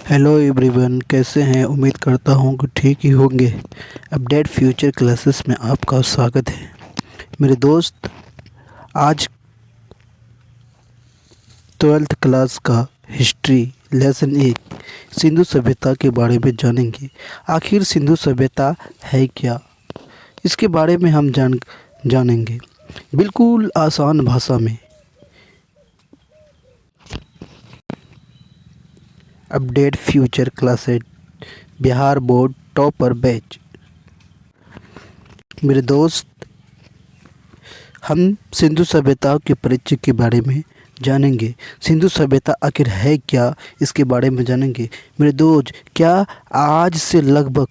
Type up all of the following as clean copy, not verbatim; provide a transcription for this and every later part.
Hello everyone, कैसे हैं। उम्मीद करता हूँ कि ठीक ही होंगे। अपडेट फ्यूचर क्लासेस में आपका स्वागत है मेरे दोस्त। आज 12th क्लास का हिस्ट्री लेसन 1 सिंधु सभ्यता के बारे में जानेंगे। आखिर सिंधु सभ्यता है क्या, इसके बारे में हम जानेंगे बिल्कुल आसान भाषा में। Update future classes Bihar board topper batch. मेरे दोस्त, हम सिंधु सभ्यता के परिचय के बारे में जानेंगे। सिंधु सभ्यता आखिर है क्या, इसके बारे में जानेंगे मेरे दोस्त। क्या आज से लगभग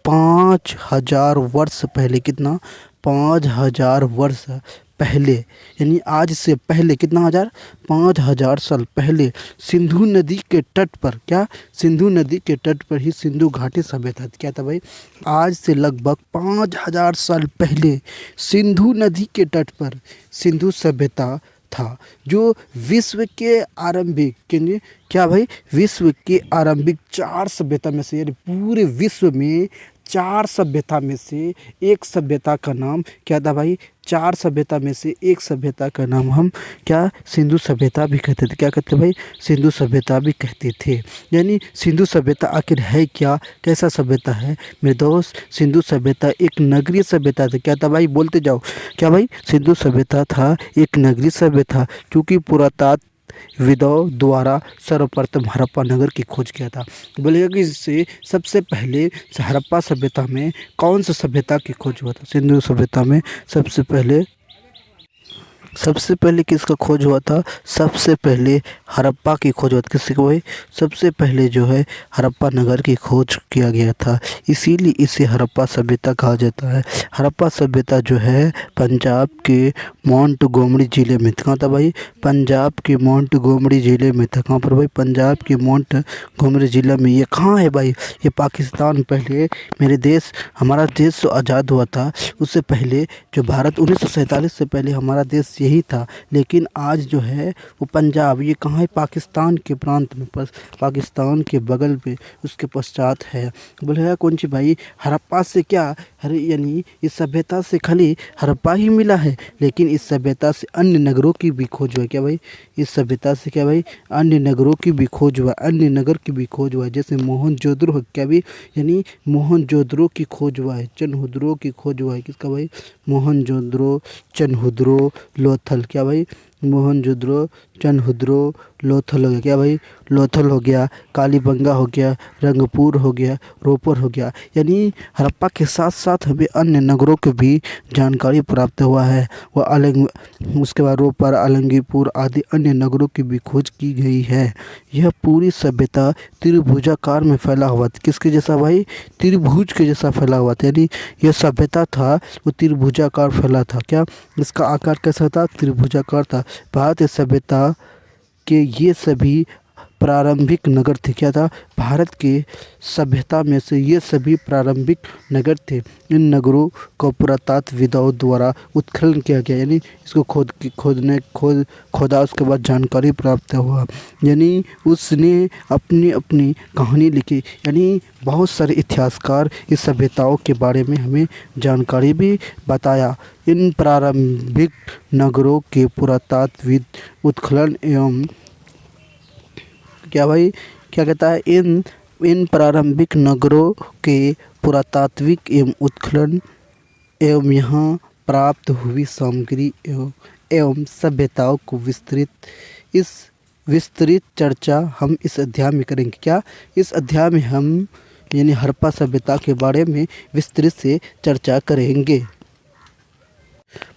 5000 वर्ष पहले, कितना 5000 वर्ष पहले, यानी आज से पहले कितना 5000 साल पहले सिंधु नदी के तट पर, सिंधु नदी के तट पर ही सिंधु घाटी सभ्यता थी। क्या था भाई? आज से लगभग 5000 साल पहले सिंधु नदी के तट पर सिंधु सभ्यता था, जो विश्व के विश्व के आरंभिक 4 सभ्यता में से, यानी पूरे विश्व में 4 सभ्यता में से एक सभ्यता का नाम क्या था भाई? 4 सभ्यता में से एक सभ्यता का नाम हम सिंधु सभ्यता भी कहते थे। क्या कहते भाई? सिंधु सभ्यता भी कहते थे। यानी सिंधु सभ्यता आखिर है क्या, कैसा सभ्यता है मेरे दोस्त? सिंधु सभ्यता एक नगरीय सभ्यता थी। क्या था भाई? बोलते जाओ। क्या भाई? सिंधु सभ्यता था एक नगरीय सभ्यता, क्योंकि पुरातत्वविदों द्वारा सर्वप्रथम हड़प्पा नगर की खोज किया था। बोलेगा कि इससे सबसे पहले हड़प्पा सभ्यता में कौन सा सभ्यता की खोज हुआ था? सिंधु सभ्यता में सबसे पहले किसका खोज हुआ था? सबसे पहले हड़प्पा की खोज हुआ था। किसकी भाई? सबसे पहले जो है हड़प्पा नगर की खोज किया गया था, इसीलिए इसे हड़प्पा सभ्यता कहा जाता है। हड़प्पा सभ्यता जो है पंजाब के मोंटगोमरी ज़िले में, कहाँ था भाई? पंजाब के मोंटगोमरी ज़िले में था। कहाँ पर भाई? पंजाब के मोंटगोमरी ज़िले में। ये कहाँ है भाई? ये पाकिस्तान। पहले हमारा देश जो आज़ाद हुआ था, उससे पहले जो भारत 1947 से पहले हमारा देश यही था, लेकिन आज जो है वो पंजाब, ये कहाँ है? पाकिस्तान के प्रांत में, पाकिस्तान के बगल पे, उसके पश्चात है। बोलेगा कौन सी भाई? हड़प्पा से क्या, यानी इस सभ्यता से खाली हड़प्पा ही मिला है, लेकिन इस सभ्यता से अन्य नगरों की भी खोज हुआ है। क्या भाई? इस सभ्यता से क्या भाई? अन्य नगरों की भी खोज हुआ, अन्य नगर की भी खोज हुआ है, जैसे मोहनजोदड़ो। क्या भी? यानी मोहनजोदड़ो की खोज हुआ है, चनहुदड़ो की खोज हुआ है। किसका भाई? मोहनजोदड़ो, चनहुदड़ो, लोथल। क्या भाई? मोहनजोदड़ो, चनहुदड़ो, लोथल हो गया। क्या भाई? लोथल हो गया, कालीबंगा हो गया, रंगपुर हो गया, रोपर हो गया। यानी हड़प्पा के साथ साथ हमें अन्य नगरों की भी जानकारी प्राप्त हुआ है। उसके बाद रोपर, आलमगीरपुर आदि अन्य नगरों की भी खोज की गई है। यह पूरी सभ्यता त्रिभुजाकार में फैला हुआ था। किसके जैसा भाई? त्रिभुज के जैसा फैला हुआ था। यानी यह सभ्यता था वो त्रिभुजाकार फैला था। क्या इसका आकार कैसा था? त्रिभुजाकार था। भारतीय सभ्यता के ये सभी प्रारंभिक नगर थे। क्या था? भारत के सभ्यता में से ये सभी प्रारंभिक नगर थे। इन नगरों को पुरातत्वविदों द्वारा उत्खनन किया गया, यानी इसको खोदा, उसके बाद जानकारी प्राप्त हुआ, यानी उसने अपनी अपनी कहानी लिखी। यानी बहुत सारे इतिहासकार इस सभ्यताओं के बारे में हमें जानकारी भी बताया। इन प्रारंभिक नगरों के पुरातत्वविद उत्खनन एवं क्या भाई? क्या कहता है? इन प्रारंभिक नगरों के पुरातात्विक एवं उत्खनन एवं यहाँ प्राप्त हुई सामग्री एवं सभ्यताओं को विस्तृत चर्चा हम इस अध्याय में करेंगे। क्या इस अध्याय में हम यानी हड़प्पा सभ्यता के बारे में विस्तृत से चर्चा करेंगे।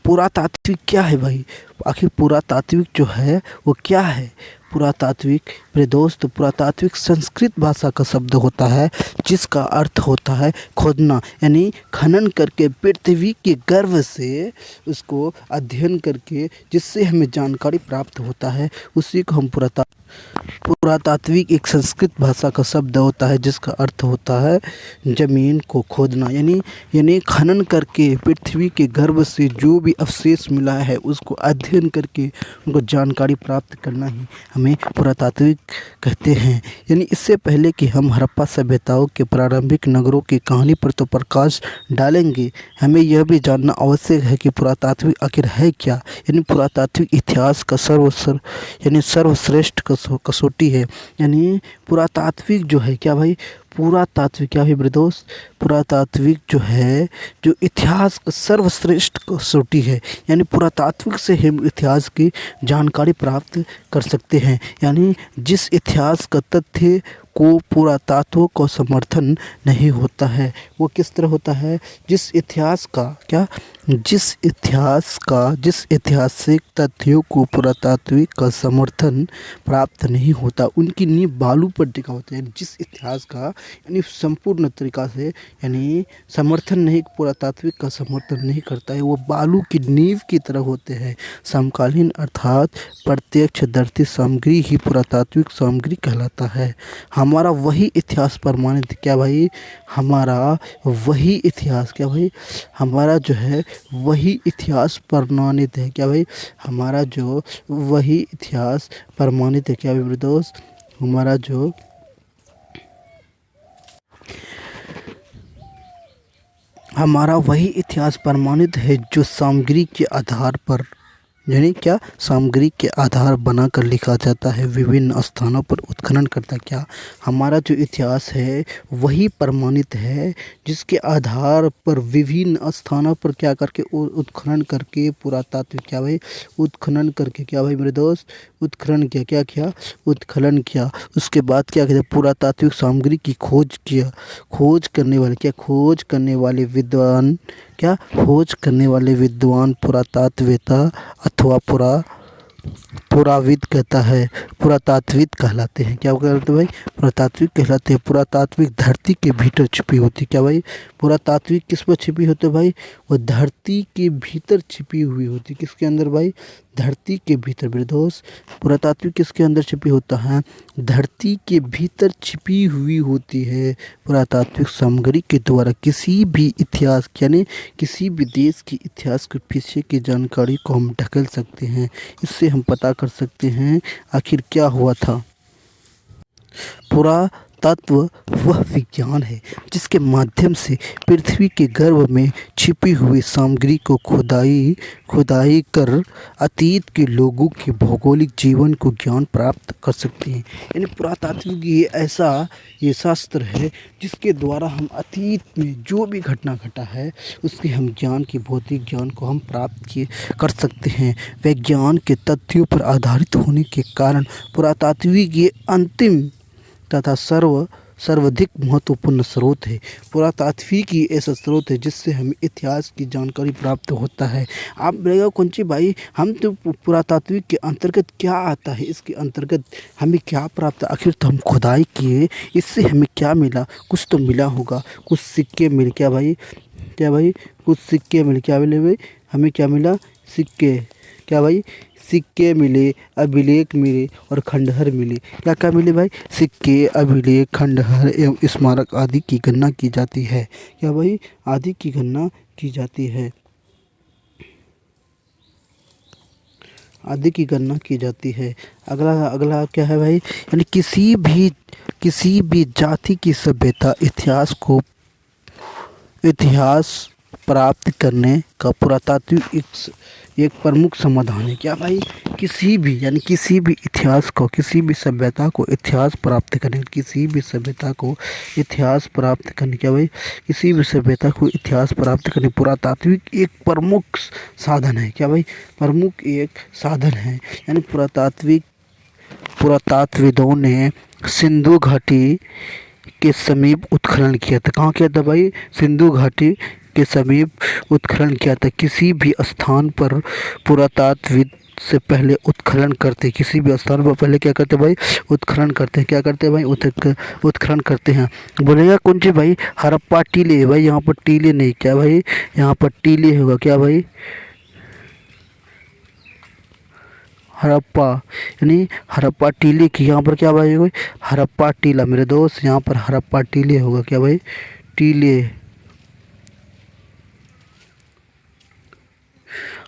पुरातात्विक क्या है भाई? आखिर पुरातात्विक जो है वो क्या है? पुरातात्विक मेरे दोस्त, पुरातात्विक संस्कृत भाषा का शब्द होता है, जिसका अर्थ होता है खोदना, यानी खनन करके पृथ्वी के गर्भ से उसको अध्ययन करके जिससे हमें जानकारी प्राप्त होता है, उसी को हम पुरातात्विक एक संस्कृत भाषा का शब्द होता है जिसका अर्थ होता है ज़मीन को खोदना, यानी खनन करके पृथ्वी के गर्भ से जो भी अवशेष मिला है उसको अध्ययन करके उनको जानकारी प्राप्त करना ही हमें पुरातात्विक कहते हैं। यानी इससे पहले कि हम हड़प्पा सभ्यताओं के प्रारंभिक नगरों की कहानी पर तो प्रकाश डालेंगे, हमें यह भी जानना आवश्यक है कि पुरातात्विक आखिर है क्या। यानी पुरातात्विक इतिहास का सर्वश्रेष्ठ कसौटी है। यानी पुरातात्विक जो है क्या भाई, पुरातात्विक क्या है ब्रदोस, पुरातात्विक जो है जो इतिहास का सर्वश्रेष्ठ कसौटी है। यानी पुरातात्विक से हम इतिहास की जानकारी प्राप्त कर सकते हैं। यानी जिस इतिहास का तथ्य को पुरातत्व का समर्थन नहीं होता है वो किस तरह होता है, जिस ऐतिहासिक तथ्यों को पुरातात्विक का समर्थन प्राप्त नहीं होता उनकी नींव बालू पर टिका होता है। जिस इतिहास का यानी संपूर्ण तरीका से यानी समर्थन नहीं, पुरातात्विक का समर्थन नहीं करता है, वो बालू की नींव की तरह होते हैं। समकालीन अर्थात प्रत्यक्षदर्शी सामग्री ही पुरातात्विक सामग्री कहलाता है। हमारा वही इतिहास प्रमाणित क्या भाई, हमारा वही इतिहास क्या भाई, हमारा जो है वही इतिहास प्रमाणित है क्या भाई, हमारा जो वही इतिहास प्रमाणित है क्या भाई दोस्त, हमारा वही इतिहास प्रमाणित है जो सामग्री के आधार पर यानी क्या सामग्री के आधार बनाकर लिखा जाता है, विभिन्न स्थानों पर उत्खनन करता क्या, हमारा जो इतिहास है वही प्रमाणित है जिसके आधार पर विभिन्न स्थानों पर क्या करके उत्खनन करके पुरातात्विक क्या भाई, उत्खनन करके क्या भाई मेरे दोस्त, उत्खनन किया क्या किया, उत्खनन किया। उसके बाद क्या कहते पुरातात्विक सामग्री की खोज किया, खोज करने वाले विद्वान पुरातत्ववेत्ता अथवा पुराविद कहलाते हैं। क्या कहलाते हैं भाई, पुरातात्विक कहलाते हैं। पुरातात्विक धरती के भीतर छिपी होती क्या भाई, पुरातात्विक किस पर छिपी होती है भाई, वो धरती के भीतर छिपी हुई होती, किसके अंदर भाई, धरती के भीतर। मेरे दोस्त पुरातात्विक किसके अंदर छिपी होता है, धरती के भीतर छिपी हुई होती है। पुरातात्विक सामग्री के द्वारा किसी भी इतिहास यानी किसी भी देश के इतिहास के पीछे की जानकारी को हम ढकेल सकते हैं। इससे हम पता कर सकते हैं आखिर क्या हुआ था। पुरातत्व वह विज्ञान है जिसके माध्यम से पृथ्वी के गर्भ में छिपी हुई सामग्री को खुदाई कर अतीत के लोगों के भौगोलिक जीवन को ज्ञान प्राप्त कर सकते हैं। यानी पुरातात्विक ये शास्त्र है जिसके द्वारा हम अतीत में जो भी घटना घटा है उसके हम भौतिक ज्ञान को हम प्राप्त कर सकते हैं। विज्ञान के तथ्यों पर आधारित होने के कारण पुरातात्विक ये अंतिम तथा सर्वाधिक महत्वपूर्ण स्रोत है। पुरातात्विक ही ऐसा स्रोत है जिससे हमें इतिहास की जानकारी प्राप्त होता है। आप बोलेगा कौनची भाई, हम तो पुरातात्विक के अंतर्गत क्या आता है, इसके अंतर्गत हमें क्या प्राप्त, आखिर तो हम खुदाई किए, इससे हमें क्या मिला, कुछ तो मिला होगा, कुछ सिक्के मिले क्या भाई, कुछ सिक्के मिले क्या मिले भाई, हमें क्या मिला, सिक्के क्या भाई, सिक्के मिले, अभिलेख मिले और खंडहर मिले। क्या क्या मिले भाई, सिक्के, अभिलेख, खंडहर एवं स्मारक आदि की गणना की जाती है। क्या भाई, आदि की गणना की जाती है, आदि की गणना की जाती है। अगला क्या है भाई, यानी किसी भी जाति की सभ्यता इतिहास प्राप्त करने का पुरातात्विक एक प्रमुख समाधान है। क्या भाई, किसी भी इतिहास को, किसी भी सभ्यता को इतिहास प्राप्त करने, क्या भाई, किसी भी सभ्यता को इतिहास प्राप्त करने पुरातात्विक एक प्रमुख साधन है। क्या भाई, प्रमुख एक साधन है। यानी पुरातत्वविदों ने सिंधु घाटी के समीप उत्खनन किया था। कहाँ किया था भाई, सिंधु घाटी के समीप उत्खनन किया था। किसी भी स्थान पर पुरातत्वविद से पहले उत्खनन करते, किसी भी स्थान पर पहले क्या करते भाई, उत्खनन करते हैं। क्या करते हैं भाई, उत्खनन करते हैं। बोलेगा कौन सी भाई, हड़प्पा टीले, भाई यहाँ पर टीले नहीं, क्या भाई यहाँ पर टीले होगा, क्या भाई हड़प्पा यानी हड़प्पा टीले की, यहाँ पर क्या भाई कोई हड़प्पा टीला मेरे दोस्त, यहाँ पर हड़प्पा टीले होगा क्या भाई, टीले।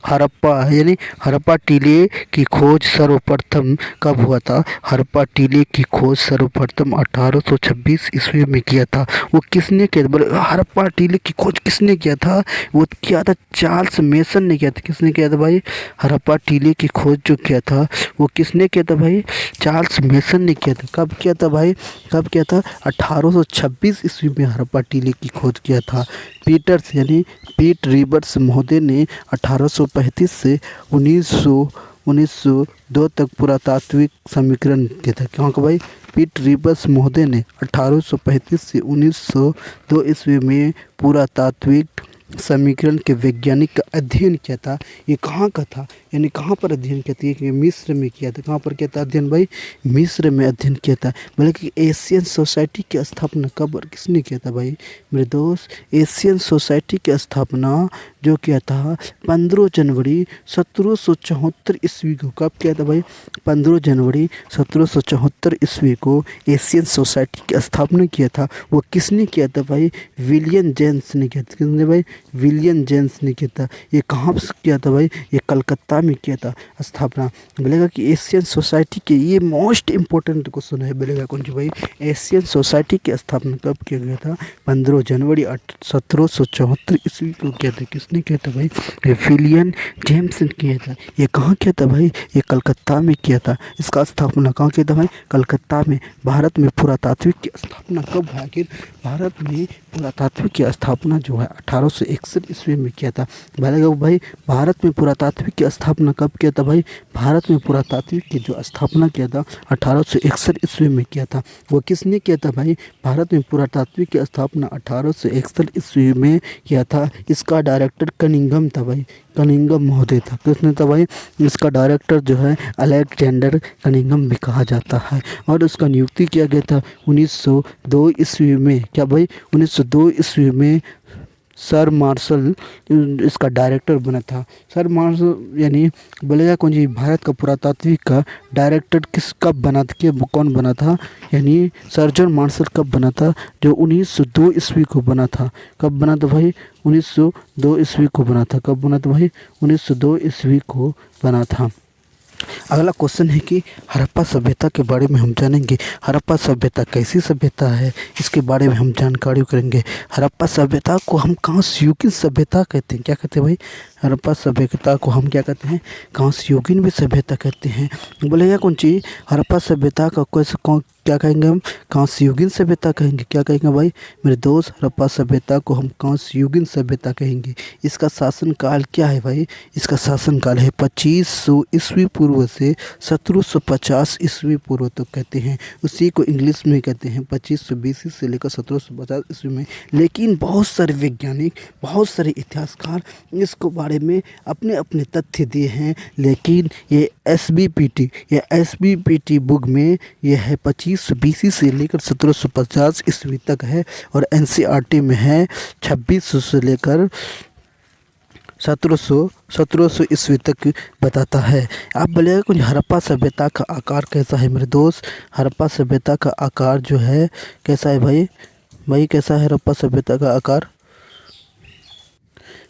हड़प्पा यानी हड़प्पा टीले की खोज सर्वप्रथम कब हुआ था? हड़प्पा टीले की खोज सर्वप्रथम 1826 ईस्वी में किया था। वो किसने किया था? बोले हड़प्पा टीले की खोज किसने किया था? वो किया था चार्ल्स मेसन ने किया था। किसने किया था भाई? हड़प्पा टीले की खोज जो किया था वो किसने किया था भाई? चार्ल्स मेसन ने किया था। कब किया था भाई? कब किया था? 1826 ईस्वी में हड़प्पा टीले की खोज किया था। पीटर्स यानी पीट रिवर्स महोदय ने 1835 से 1902 तक पुरातात्विक समीकरण किया था। कहाँ का भाई? पीट रिवर्स महोदय ने 1835 से 1902 ईस्वी में पुरातात्विक समीकरण के वैज्ञानिक का अध्ययन किया था। ये कहाँ का था? यानी कहाँ पर अध्ययन किया था? ये मिस्र में किया था। कहाँ पर किया था अध्ययन भाई? मिस्र में अध्ययन किया था। बल्कि एशियन सोसाइटी की स्थापना कब और किसने किया था भाई मेरे दोस्त? एशियन सोसाइटी की स्थापना जो किया था 15 जनवरी 1774 ईस्वी को। कब किया था भाई? 15 जनवरी 1774 ईस्वी को एशियन सोसाइटी की स्थापना किया था। वो किसने किया था भाई? विलियम जेम्स ने किया था। किसने भाई? विलियम जेम्स ने किया था। ये कहाँ से किया था भाई? ये कलकत्ता में किया था स्थापना। बोलेगा कि एशियन सोसाइटी के, ये मोस्ट इंपॉर्टेंट क्वेश्चन है। बोलेगा कौन सी भाई? एशियन सोसाइटी की स्थापना कब किया गया था? 15 जनवरी 1774 ईस्वी को किया था। किसने किया था भाई? विलियम जेम्स ने किया था। ये कहाँ किया था भाई? ये कलकत्ता में किया था। इसका स्थापना कहाँ किया था भाई? कलकत्ता में। भारत में पुरातात्विक की स्थापना कब हुआ? आखिर भारत में पुरातात्विक की स्थापना जो है 1861 ईस्वी में किया था। भाई भारत में पुरातात्विक की स्थापना कब किया था भाई? भारत में पुरातात्विक की जो स्थापना किया था 1861 ईस्वी में किया था। वो किसने किया था भाई? भारत में पुरातात्विक की स्थापना 1861 ईस्वी में किया था। इसका डायरेक्टर कनिंघम था भाई, कनिंघम महोदय था। किसने था भाई? इसका डायरेक्टर जो है अलेक्जेंडर कनिंघम भी कहा जाता है। और उसका नियुक्ति किया गया था 1902 ईस्वी में। क्या भाई? 1902 ईस्वी में सर मार्शल इसका डायरेक्टर बना था। सर मार्शल यानी बोलेगा कौन जी? भारत का पुरातात्विक का डायरेक्टर कब बना था? कौन बना था? यानी सर जॉन मार्शल कब बना था? जो 1902 ईस्वी को बना था। कब बना था भाई? 1902 ईस्वी को बना था। कब बना था भाई? 1902 ईस्वी को बना था। अगला क्वेश्चन है कि हड़प्पा सभ्यता के बारे में हम जानेंगे। हड़प्पा सभ्यता कैसी सभ्यता है, इसके बारे में हम जानकारी करेंगे। हड़प्पा सभ्यता को हम कांस्ययुगीन सभ्यता कहते हैं। क्या कहते हैं भाई? हड़प्पा सभ्यता को हम क्या कहते हैं? कांस्ययुगीन भी सभ्यता कहते हैं। बोलेगा कौन चीज? हड़प्पा सभ्यता का क्या कहेंगे हम? कांस्ययुगीन सभ्यता कहेंगे। क्या कहेंगे भाई मेरे दोस्त? हड़प्पा सभ्यता को हम कांस्ययुगीन सभ्यता कहेंगे। इसका शासनकाल क्या है भाई? इसका शासनकाल है 2500 ईस्वी पूर्व से 1750 ईस्वी पूर्व तक कहते हैं। उसी को इंग्लिश में कहते हैं 2500 BC से लेकर 1750 ईस्वी में। लेकिन बहुत सारे वैज्ञानिक, बहुत सारे इतिहासकार इसको बारे में अपने अपने तथ्य दिए हैं। लेकिन ये SBPT बुक में ये है 2500 BC से लेकर 1750 ईस्वी तक है। और NCERT में है 2600 से लेकर 1700 ईस्वी तक बताता है। आप बोलेगा कुछ हड़प्पा सभ्यता का आकार कैसा है मेरे दोस्त? हड़प्पा सभ्यता का आकार जो है कैसा है भाई? भाई कैसा है हड़प्पा सभ्यता का आकार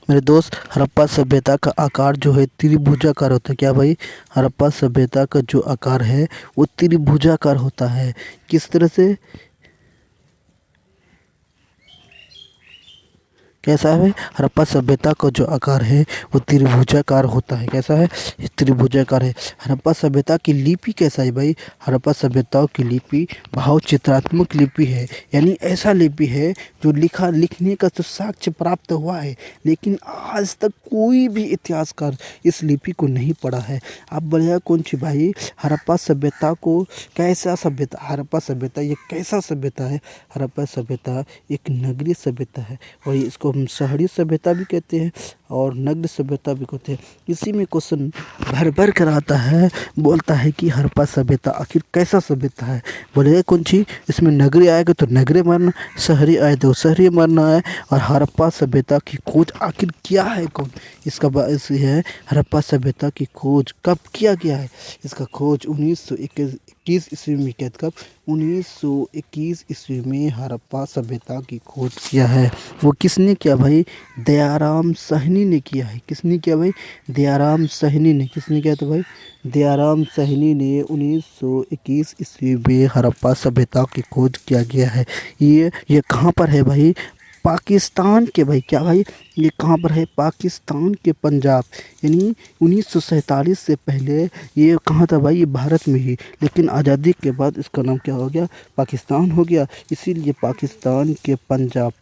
मेरे दोस्त? हड़प्पा सभ्यता का आकार जो है त्रिभुजाकार होता है। क्या भाई? हड़प्पा सभ्यता का जो आकार है वो त्रिभुजाकार होता है। किस तरह से? कैसा है भाई? हड़प्पा सभ्यता का जो आकार है वो त्रिभुजाकार होता है। कैसा है? त्रिभुजाकार है। हड़प्पा सभ्यता की लिपि कैसा है भाई? हड़प्पा सभ्यताओं की लिपि भावचित्रात्मक लिपि है। यानी ऐसा लिपि है जो लिखने का तो साक्ष्य प्राप्त हुआ है, लेकिन आज तक कोई भी इतिहासकार इस लिपि को नहीं पढ़ा है। आप बोलेगा कौन सी भाई? हड़प्पा सभ्यता को कैसा सभ्यता? हड़प्पा सभ्यता ये कैसा सभ्यता है? हड़प्पा सभ्यता एक नगरीय सभ्यता है और इसको हम शहरी सभ्यता भी कहते हैं और नग्न सभ्यता भी कहते हैं। इसी में क्वेश्चन भर भर कर आता है, बोलता है कि हड़प्पा सभ्यता आखिर कैसा सभ्यता है। बोले कौन सी, इसमें नगरी आएगा तो नगरी मरना, शहरी आए तो शहरी मरना है। और हड़प्पा सभ्यता की खोज आखिर क्या है, कौन इसका बात है। हड़प्पा सभ्यता की खोज कब किया गया है। इसका खोज 1921 ईस्वी में किया। कब, 1921 ईस्वी में हड़प्पा सभ्यता की खोज किया है। वो किसने किया भाई, दयाराम साहनी ने किया है। किसने किया भाई, दयाराम साहनी ने। किसने किया था भाई, दयाराम साहनी ने 1921 ईस्वी में हड़प्पा सभ्यता की खोज किया गया है। ये कहाँ पर है भाई, पाकिस्तान के भाई, क्या भाई, ये कहाँ पर है, पाकिस्तान के पंजाब। यानी 1947 से पहले ये कहाँ था भाई, ये भारत में ही। लेकिन आज़ादी के बाद इसका नाम क्या हो गया, पाकिस्तान हो गया। इसीलिए पाकिस्तान के पंजाब।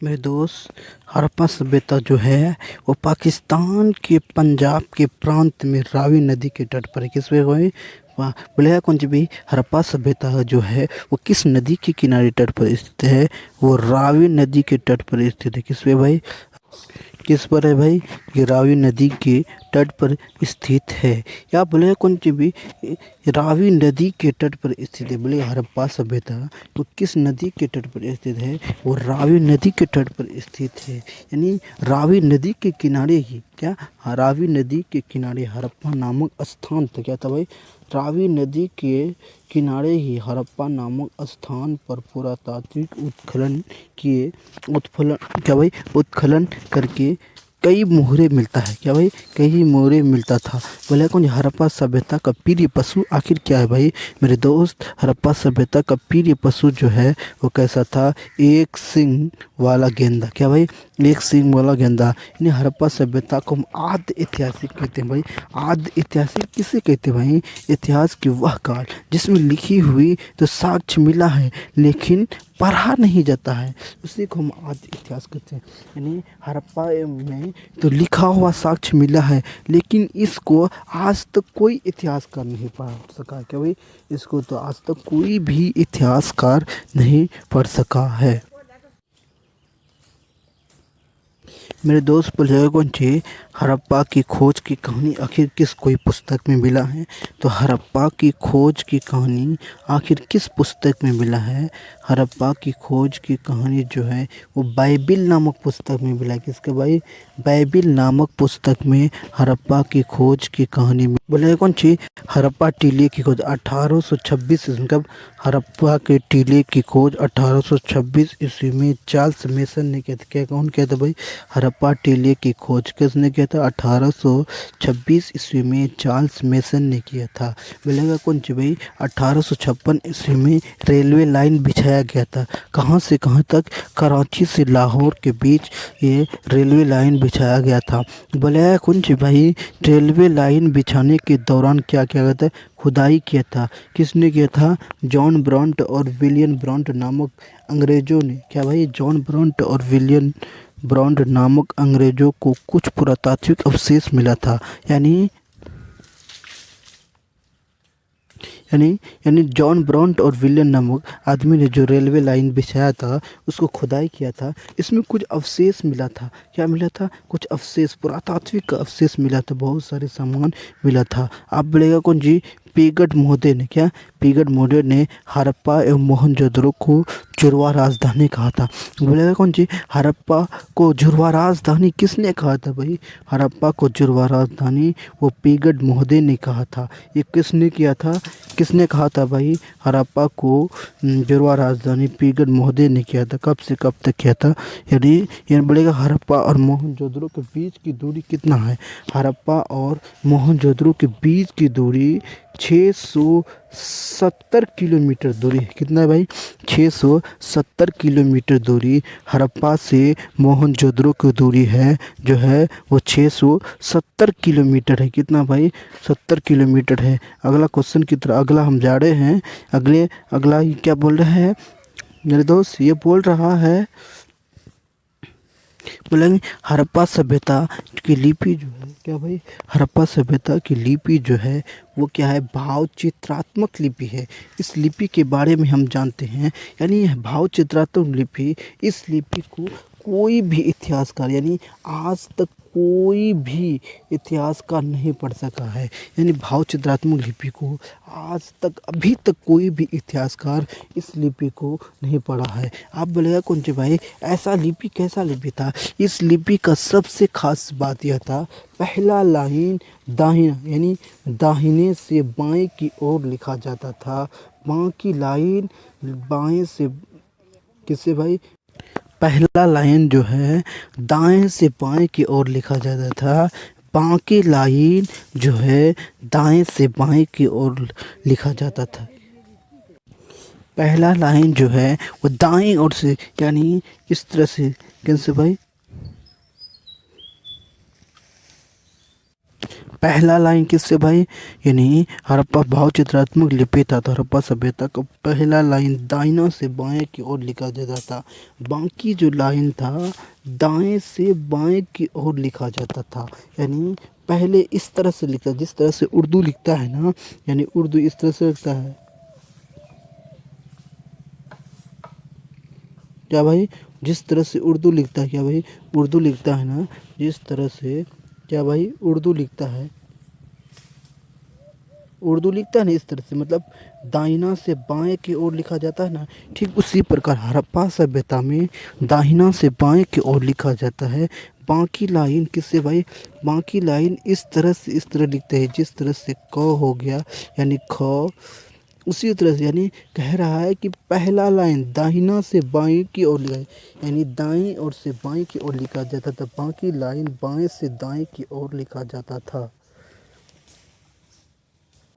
मेरे दोस्त, हड़प्पा सभ्यता जो है वो पाकिस्तान के पंजाब के प्रांत में रावी नदी के तट पर है। किस पे भाई, वहाँ बोलेगा कौन सी भाई, हड़प्पा सभ्यता जो है वो किस नदी के किनारे तट पर स्थित है, वो रावी नदी के तट पर स्थित है। किस पे भाई, किस पर है भाई, ये रावी नदी के तट पर स्थित है। या बोले कौन सी भी, रावी नदी के तट पर स्थित है। बोले हड़प्पा सभ्यता तो किस नदी के तट पर स्थित है, वो रावी नदी के तट पर स्थित है। यानी रावी नदी के किनारे ही, क्या, रावी नदी के किनारे हड़प्पा नामक स्थान था। क्या था भाई, रावी नदी के किनारे ही हड़प्पा नामक स्थान पर पुरातात्विक उत्खनन करके कई मोहरे मिलता है। क्या भाई, कई मोहरे मिलता था। बोले कौन, हड़प्पा सभ्यता का प्रिय पशु आखिर क्या है भाई, मेरे दोस्त, हड़प्पा सभ्यता का प्रिय पशु जो है वो कैसा था, एक सींग वाला गेंदा। क्या भाई, एक सींग वाला गेंदा। यानी हड़प्पा सभ्यता को हम आद्य ऐतिहासिक कहते हैं भाई। आद्य ऐतिहासिक किसे कहते हैं भाई, इतिहास की वह काल जिसमें लिखी हुई तो साक्ष्य मिला है लेकिन पढ़ा नहीं जाता है, उसी को हम आद्य इतिहास कहते हैं। यानी हड़प्पा में तो लिखा हुआ साक्ष्य मिला है लेकिन इसको आज तक कोई इतिहासकार नहीं पढ़ सका। क्या भाई, इसको तो आज तक कोई भी इतिहासकार नहीं पढ़ सका है। मेरे दोस्त बोले कौन सी, हड़प्पा की खोज की कहानी आखिर किस कोई पुस्तक में मिला है। तो हड़प्पा की खोज की कहानी आखिर किस पुस्तक में मिला है। हड़प्पा की खोज की कहानी जो है वो बाइबिल नामक पुस्तक में मिला है। किसके भाई, बाइबिल नामक पुस्तक में हड़प्पा की खोज की कहानी में। बोले कौन सी, हड़प्पा टीले की खोज 1826 मतलब हड़प्पा के टीले की खोज 1826 ईस्वी में चार्ल्स मेसन ने किया था। क्या, कौन किया था भाई, हड़प्पा टीले की खोज किसने किया था, 1826 ईस्वी में चार्ल्स मेसन ने किया था। बोलेगा कौन सी भाई, 1856 ईस्वी में रेलवे लाइन बिछाया गया था। कहाँ से कहाँ तक, कराची से लाहौर के बीच ये रेलवे लाइन बिछाया गया था। बोलेगा कौन सी भाई, रेलवे लाइन बिछाने के दौरान क्या किया गया था, खुदाई किया था। किसने किया था, जॉन ब्रांट और विलियम ब्रांट नामक अंग्रेजों ने। क्या भाई, जॉन ब्रांट और विलियम ब्रांड नामक अंग्रेजों को कुछ पुरातात्विक अवशेष मिला था। यानी जॉन ब्रांट और विलियम नामक आदमी ने जो रेलवे लाइन बिछाया था उसको खुदाई किया था, इसमें कुछ अवशेष मिला था। क्या मिला था, कुछ अवशेष, पुरातात्विक अवशेष मिला था, बहुत सारे सामान मिला था। आप बोलेगा कौन जी, पीगड मोहदे ने। क्या, पीगड मोहदे ने हड़प्पा एवं मोहनजोदड़ो को जुड़वा राजधानी कहा था। बोलेगा कौन जी, हड़प्पा को जुड़वा राजधानी किसने कहा था भाई, हड़प्पा को जुड़वा राजधानी वो पीगड मोहदे ने कहा था। ये किसने किया था, किसने कहा था भाई, हड़प्पा को जुड़वा राजधानी पीगड मोहदे ने किया था। कब से कब तक किया था, यानी बोलेगा हड़प्पा और मोहनजोदड़ो के बीच की दूरी कितना है। हड़प्पा और मोहनजोदड़ो के बीच की दूरी 670 किलोमीटर दूरी है। कितना है भाई, 670 किलोमीटर दूरी हड़प्पा से मोहनजोदड़ो की दूरी है जो है वो 670 किलोमीटर है। कितना भाई, 70 किलोमीटर है। अगला क्वेश्चन की तरह अगला हम जा रहे हैं। अगला ये क्या बोल रहा है मेरे दोस्त, ये बोल रहा है, बोलेंगे हड़प्पा सभ्यता की लिपि जो है, क्या भाई, हड़प्पा सभ्यता की लिपि जो है वो क्या है, भाव चित्रात्मक लिपि है। इस लिपि के बारे में हम जानते हैं। यानी यह भाव चित्रात्मक लिपि, इस लिपि को कोई भी इतिहासकार यानी आज तक कोई भी इतिहासकार नहीं पढ़ सका है। यानी भाव चित्रात्मक लिपि को आज तक अभी तक कोई भी इतिहासकार इस लिपि को नहीं पढ़ा है। आप बोलेगा कौन सी भाई ऐसा लिपि कैसा लिपि था? इस लिपि का सबसे खास बात यह था, पहला लाइन दाहिना यानी दाहिने से बाएं की ओर लिखा जाता था, बाकी लाइन बाएं से किससे भाई? पहला लाइन जो है दाएं से बाएं की ओर लिखा जाता था, बाकी लाइन जो है दाएं से बाएं की ओर लिखा जाता था। पहला लाइन जो है वो दाएं ओर से यानी इस तरह से, कैसे भाई? पहला लाइन किससे भाई? यानी हड़प्पा भाव चित्रात्मक लिपि था तो हड़प्पा सभ्यता का पहला लाइन दाहिना से बाएं की ओर लिखा जाता था, बाकी जो लाइन था दाएं से बाएं की ओर लिखा जाता था। यानी पहले इस तरह से लिखता, जिस तरह से उर्दू लिखता है ना, यानी उर्दू इस तरह से लिखता है क्या भाई? जिस तरह से उर्दू लिखता है क्या भाई? उर्दू लिखता है ना, जिस तरह से क्या भाई उर्दू लिखता है, उर्दू लिखता है ना इस तरह से, मतलब दाहिना से बाएं की ओर लिखा जाता है ना, ठीक उसी प्रकार हड़प्पा सभ्यता में दाहिना से बाएं की ओर लिखा जाता है। बाकी लाइन किससे भाई? बाकी लाइन इस तरह से इस तरह लिखते हैं, जिस तरह से क हो गया यानी ख, उसी तरह से यानी कह रहा है कि पहला लाइन दाहिना से बाएं की ओर लिखा, यानी दाएं ओर से बाएं की ओर लिखा जाता था, बाकी लाइन बाएं से दाएं की ओर लिखा जाता था।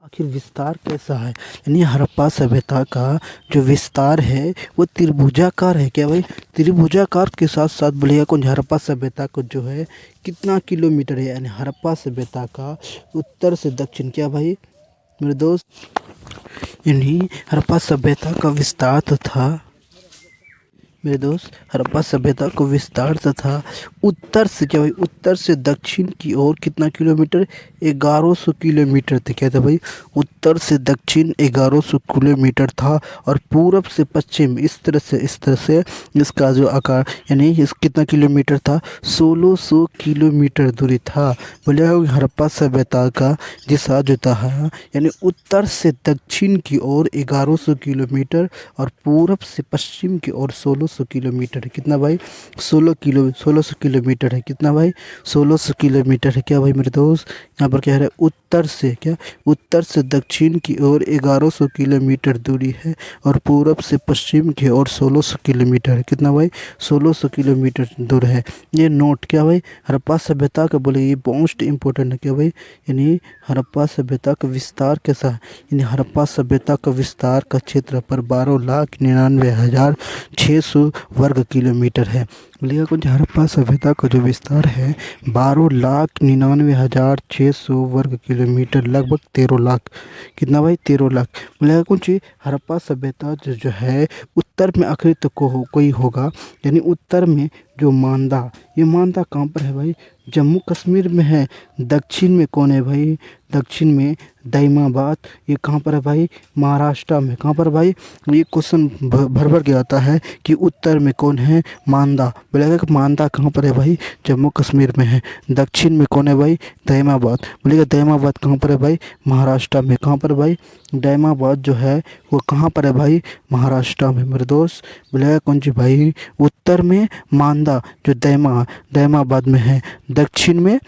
आखिर विस्तार कैसा है? यानी हड़प्पा सभ्यता का जो विस्तार है वो त्रिभुजाकार है क्या भाई? त्रिभुजाकार के साथ साथ बोलिएगा कौन? हड़प्पा सभ्यता को जो है कितना किलोमीटर है? यानी हड़प्पा सभ्यता का उत्तर से दक्षिण क्या भाई मेरे दोस्त? यानी हड़प्पा सभ्यता का विस्तार तो था मेरे दोस्त, हड़प्पा सभ्यता को विस्तार तथा उत्तर से क्या भाई? उत्तर से दक्षिण की ओर कितना किलोमीटर? 1100 किलोमीटर थे क्या था भाई? उत्तर से दक्षिण 1100 किलोमीटर था और पूरब से पश्चिम इस तरह से इसका जो आकार यानी इस कितना किलोमीटर था? 1600 किलोमीटर दूरी था। बोले हड़प्पा सभ्यता का दिशा जो था यानी उत्तर से दक्षिण की ओर 1100 किलोमीटर और पूरब से पश्चिम की ओर 1600 किलोमीटर है। कितना भाई? 1600 किलोमीटर है। कितना भाई? 1600 किलोमीटर है क्या भाई मेरे दोस्त? यहाँ पर कह रहे हैं उत्तर से क्या? उत्तर से दक्षिण की ओर 1100 किलोमीटर दूरी है और पूरब से पश्चिम की ओर 1600 किलोमीटर है। कितना भाई? 1600 किलोमीटर दूर है। ये नोट क्या भाई? हड़प्पा सभ्यता का बोले ये मोस्ट इम्पोर्टेंट है क्या भाई? यानी हड़प्पा सभ्यता का विस्तार कैसा है? यानी हड़प्पा सभ्यता का विस्तार का क्षेत्र पर 12,99,600 वर्ग किलोमीटर है। बोलिएगा कौन? हड़प्पा सभ्यता का जो विस्तार है 12,99,600 वर्ग किलोमीटर, लगभग 13 लाख। कितना भाई? 13 लाख। बोलिएगा कौन सी? हड़प्पा सभ्यता जो है उत्तर में आखिरी तक को कोई होगा, यानी उत्तर में जो मांदा, ये मांदा कहाँ पर है भाई? जम्मू कश्मीर में है। दक्षिण में कौन है भाई? दक्षिण में दैमाबाद, ये कहाँ पर है भाई? महाराष्ट्र में। कहाँ पर भाई? ये क्वेश्चन भर के आता है कि उत्तर में कौन है? मांदा। बोलेगा कि मांदा कहाँ पर है भाई? जम्मू कश्मीर में है। दक्षिण में कौन है भाई? दैमाबाद। बोलेगा दैमाबाद कहाँ पर है भाई? महाराष्ट्र में। कहाँ पर भाई? दैमाबाद जो है वो कहाँ पर है भाई? महाराष्ट्र में मेरे दोस्त। बोलेगा कौन सी भाई? उत्तर में मांदा जो दैमाबाद में है, दक्षिण में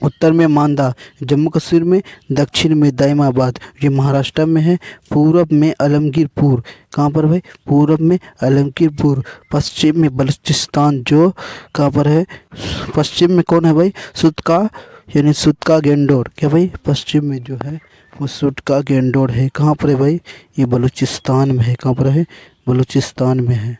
उत्तर में मांदा जम्मू कश्मीर में, दक्षिण में दैमाबाद ये महाराष्ट्र में है, पूरब में आलमगीरपुर। कहाँ पर भाई? पूरब में आलमगीरपुर। पश्चिम में बलूचिस्तान जो कहाँ पर है? पश्चिम में कौन है भाई? सुतका यानी सुतका गेंडोर। क्या भाई? पश्चिम में जो है वो सुतका गेंडोर है। कहाँ पर है भाई? ये बलूचिस्तान में है। कहाँ पर है? बलूचिस्तान में है।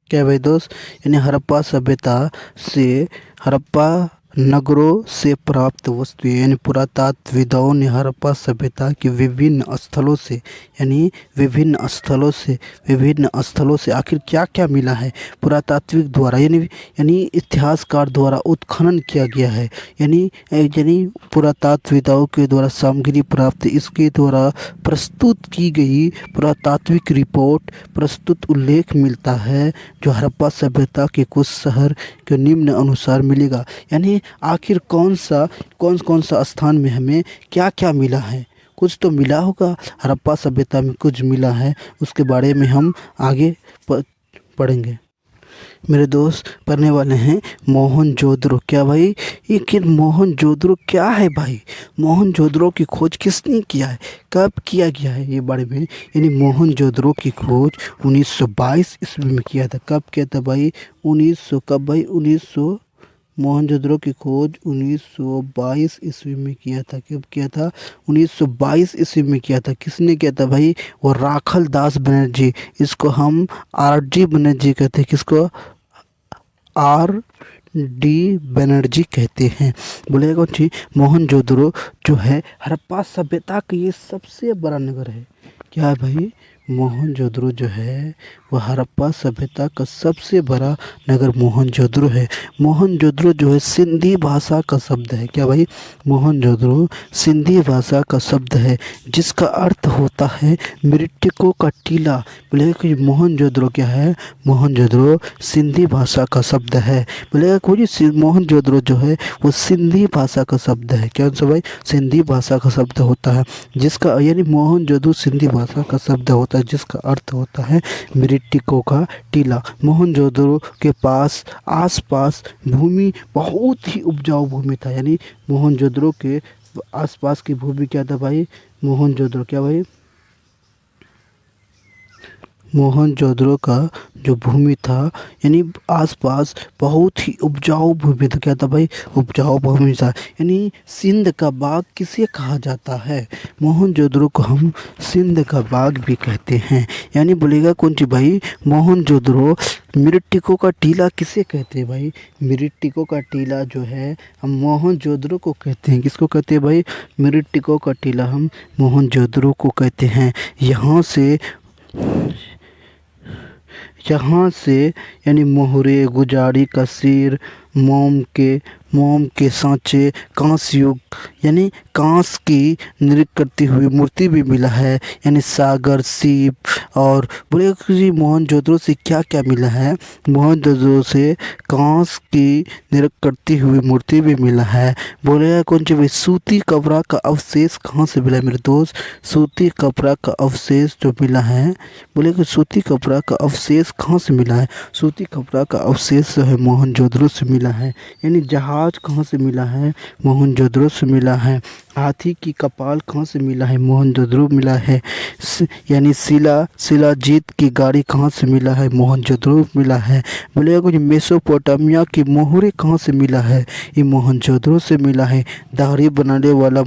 क्या भाई दोस्त? यानी हड़प्पा सभ्यता से हड़प्पा नगरों से प्राप्त वस्तुएं यानी पुरातात्वविदों ने हड़प्पा सभ्यता के विभिन्न स्थलों से यानी विभिन्न स्थलों से आखिर क्या क्या मिला है पुरातात्विक द्वारा यानी इतिहासकार द्वारा उत्खनन किया गया है यानी पुरातात्वविदों के द्वारा सामग्री प्राप्त इसके द्वारा प्रस्तुत की गई पुरातात्विक रिपोर्ट प्रस्तुत उल्लेख मिलता है जो हड़प्पा सभ्यता के कुछ शहर के निम्न अनुसार मिलेगा। यानी आखिर कौन कौन सा स्थान में हमें क्या क्या मिला है, कुछ तो मिला होगा हड़प्पा सभ्यता में, कुछ मिला है उसके बारे में हम आगे पढ़ेंगे। मेरे दोस्त पढ़ने वाले हैं मोहनजोदड़ो। क्या भाई ये मोहनजोदड़ो क्या है भाई? मोहनजोदड़ो की खोज किसने किया है, कब किया गया है ये बारे में। यानी मोहनजोदड़ो की खोज 1922 ईस्वी में किया था। कब किया था भाई? 1900 कब भाई? 1900 मोहनजोदड़ो की खोज 1922 ईस्वी में किया था। कब किया था? 1922 ईस्वी में किया था। किसने किया था भाई? वो राखल दास बनर्जी, इसको हम RD बनर्जी कहते हैं। किसको? RD बनर्जी कहते हैं। बोलेगा कौन सी? मोहनजोदड़ो जो है हड़प्पा सभ्यता का ये सबसे बड़ा नगर है। क्या है भाई? मोहनजोदड़ो जो है वह हड़प्पा सभ्यता का सबसे बड़ा नगर मोहनजोदड़ो है। मोहनजोदड़ो जो है सिंधी भाषा का शब्द है। क्या भाई? मोहनजोदड़ो सिंधी भाषा का शब्द है जिसका अर्थ होता है मृतकों का टीला। बोलेगा कि मोहनजोदड़ो क्या है? मोहनजोदड़ो सिंधी भाषा का शब्द है। बोलेगा कोई मोहनजोदड़ो जो है वो सिंधी भाषा का शब्द है। क्या सा भाई? सिंधी भाषा का शब्द होता है जिसका यानी मोहनजोदड़ो सिंधी भाषा का शब्द होता है जिसका अर्थ होता है मृतकों का टीला। मोहनजोदड़ो के पास आसपास भूमि बहुत ही उपजाऊ भूमि था। यानी मोहनजोदड़ो के आसपास की भूमि क्या था भाई? मोहनजोदड़ो क्या भाई? मोहनजोदड़ो का जो भूमि था यानी आसपास बहुत ही उपजाऊ भूमि था। क्या था भाई? उपजाऊ भूमि था। यानी सिंध का बाग किसे कहा जाता है? मोहनजोदड़ो को हम सिंध का बाग भी कहते हैं। यानी बोलेगा कौन सी भाई? मोहनजोदड़ो मृतकों का टीला किसे कहते हैं भाई? मृतकों का टीला जो है हम मोहनजोदड़ो को कहते हैं। किसको कहते हैं भाई? मृतकों का टीला हम मोहनजोदड़ो को कहते हैं। यहाँ से यानी मोहरे गुजारी का सिर, मोम के सांचे, कांस युग यानी कांस की नृत्य करती हुई मूर्ति भी मिला है। यानी सागर सीप और बोले कि मोहनजोदड़ो से क्या क्या मिला है? मोहनजोदड़ो से कांस की नृत्य करती हुई मूर्ति भी मिला है। बोलेगा कौन सी भाई? सूती कपड़ा का अवशेष कहाँ से मिला है मेरे दोस्त? सूती कपड़ा का अवशेष जो मिला है, बोले कि सूती कपड़ा का अवशेष कहाँ से मिला है? सूती कपड़ा का अवशेष जो है मोहनजोदड़ो से मिला है। यानी जहाज कहाँ से मिला है? मोहनजोदड़ो से मिला है। हाथी की कपाल कहाँ से मिला है? मोहनजोदड़ो मिला है। यानी शिलाजीत की गाड़ी कहाँ से मिला है? मोहनजोदड़ो मिला है। बोलेगा कुछ मेसोपोटामिया की मोहरे कहाँ से मिला है? ये मोहनजोदड़ो से मिला है। दाढ़ी बनाने वाला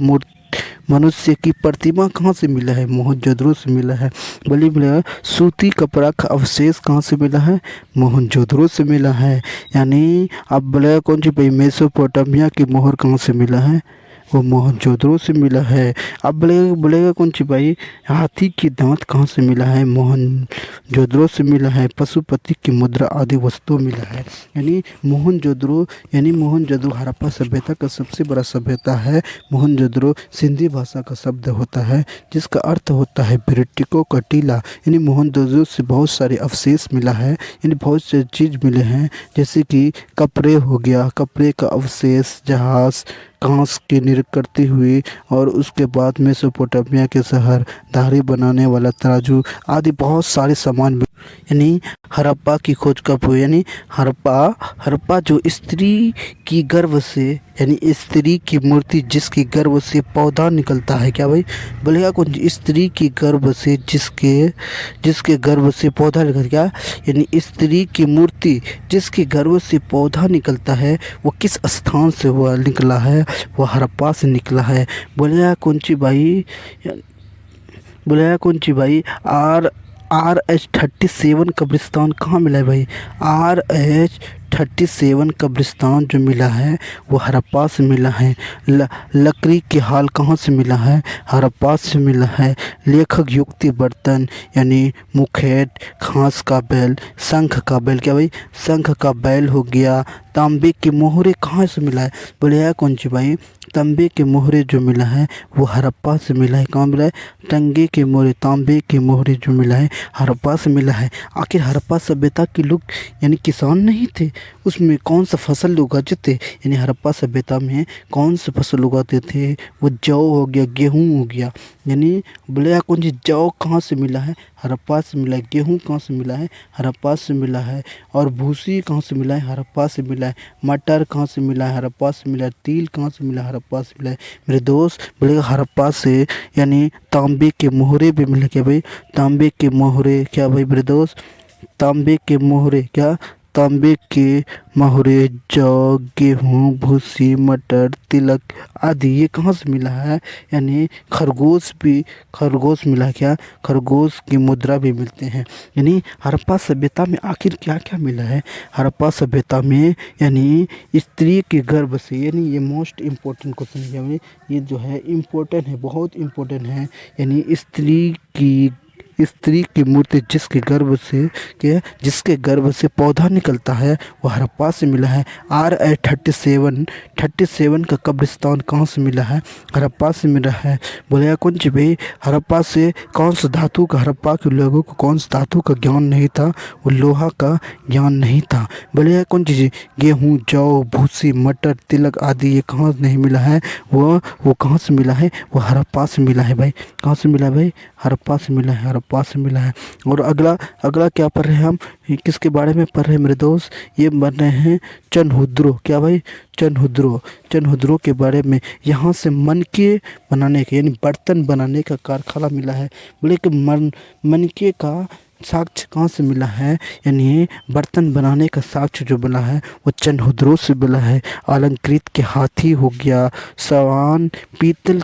मनुष्य की प्रतिमा कहाँ से मिला है? मोहनजोदड़ो से मिला है। बोलिए सूती कपड़ा का अवशेष कहाँ से मिला है? मोहनजोदड़ो से मिला है। यानी अब बोलेगा कौन सी भाई? मेसोपोटामिया की मोहर कहाँ से मिला है? वो मोहनजोदड़ो से मिला है। अब बोलेगा कौन सी भाई? हाथी की दांत कहाँ से मिला है? मोहनजोदड़ो से मिला है। पशुपति की मुद्रा आदि वस्तु मिला है। यानी मोहनजोदड़ो हड़प्पा सभ्यता का सबसे बड़ा सभ्यता है। मोहनजोदड़ो सिंधी भाषा का शब्द होता है जिसका अर्थ होता है मृतकों का टीला। यानी मोहनजोदड़ो से बहुत सारे अवशेष मिला है। यानी बहुत से चीज़ मिले हैं जैसे कि कपड़े हो गया, कपड़े का अवशेष, जहाज, कांस की नृत्य करती हुई और उसके बाद मेसोपोटामिया के शहर, दाढ़ी बनाने वाला तराजू आदि बहुत सारे सामान। यानी हड़प्पा की खोज कब हुई? यानी हड़प्पा जो स्त्री की गर्भ से यानी स्त्री की मूर्ति जिसके गर्भ से पौधा निकलता है। क्या भाई? बोलेगा कौन? स्त्री की गर्भ से जिसके गर्भ से पौधा निकलता। क्या? यानी स्त्री की मूर्ति जिसके गर्भ से पौधा निकलता है वो किस स्थान से हुआ निकला है? वो हड़प्पा से निकला है। बोलेगा कौन सी भाई? RH37 कब्रिस्तान कहाँ मिला है भाई? RH 37 कब्रिस्तान जो मिला है वो हड़प्पा से मिला है। लकड़ी के हाल कहाँ से मिला है? हड़प्पा से मिला है। लेखक युक्ति बर्तन यानी मुखेट, घास का बैल, शंख का बैल, क्या भाई शंख का बैल हो गया। तांबे के मोहरे कहाँ से मिला है? बोले यार कौन सी भाई, तांबे के मोहरे जो मिला है वो हड़प्पा से मिला है। कहाँ मिला है? टंगे के मोहरे, तांबे के मोहरे जो मिला है हड़प्पा से मिला है। आखिर हड़प्पा सभ्यता के लोग यानी किसान नहीं थे, उसमें कौन सा फसल उगाते थे? यानी हड़प्पा सभ्यता में कौन सा फसल उगाते थे? वो जौ हो गया, गेहूँ हो गया। यानी बोले यार कौन सी, जौ कहाँ से मिला है? हड़प्पा से मिला है। गेहूँ कहाँ से मिला है? हड़प्पा से मिला है। और भूसी कहाँ से मिला है? हड़प्पा से मिला है। मटर कहाँ से मिला है? हड़प्पा से मिला है। तिल कहाँ से मिला है? हड़प्पा से मिला है। मेरे दोस्त बोलेगा हड़प्पा से यानी तांबे के मोहरे भी मिले। क्या भाई? तांबे के मोहरे, क्या भाई मेरे दोस्त? तांबे के मोहरे, क्या? तांबे के मोहरे, जौ, गेहूँ, भूसी, मटर, तिलक आदि ये कहाँ से मिला है? यानी खरगोश मिला। क्या? खरगोश की मुद्रा भी मिलते हैं। यानी हड़प्पा सभ्यता में आखिर क्या क्या मिला है? हड़प्पा सभ्यता में यानी स्त्री के गर्भ से, यानी ये मोस्ट इम्पोर्टेंट क्वेश्चन है। यानी ये जो है इम्पोर्टेंट है, बहुत इम्पोर्टेंट है। यानी स्त्री की मूर्ति जिसके गर्भ से पौधा निकलता है वो हड़प्पा से मिला है। RI-37 का कब्रिस्तान कहाँ से मिला है? हड़प्पा से मिला है। बोले यार कौन सी भाई, हड़प्पा से कौन सा धातु का, हड़प्पा के लोगों को कौन सा धातु का ज्ञान नहीं था? वो लोहा का ज्ञान नहीं था। बोले यार कौन चीज़, गेहूँ, जौ, भूसी, मटर, तिलक आदि ये कहाँ नहीं मिला है? वो कहाँ से मिला है? वो हड़प्पा से मिला है भाई। कहाँ से मिला है भाई? हड़प्पा से मिला है। हड़प्पा से मिला है। और अगला क्या पढ़ रहे हैं हम? किसके बारे में पढ़ रहे हैं मेरे दोस्त? ये पढ़ रहे हैं चनहुद्रो। क्या भाई? चनहुद्रो के बारे में। यहाँ से मनके बनाने के यानी बर्तन बनाने का कारखाना मिला है। बोले कि मनके का साक्ष्य कहाँ से मिला है? यानी बर्तन बनाने का साक्ष्य जो मिला है वो चनहुद्रो से मिला है। अलंकृत के हाथी हो गया, सवान, पीतल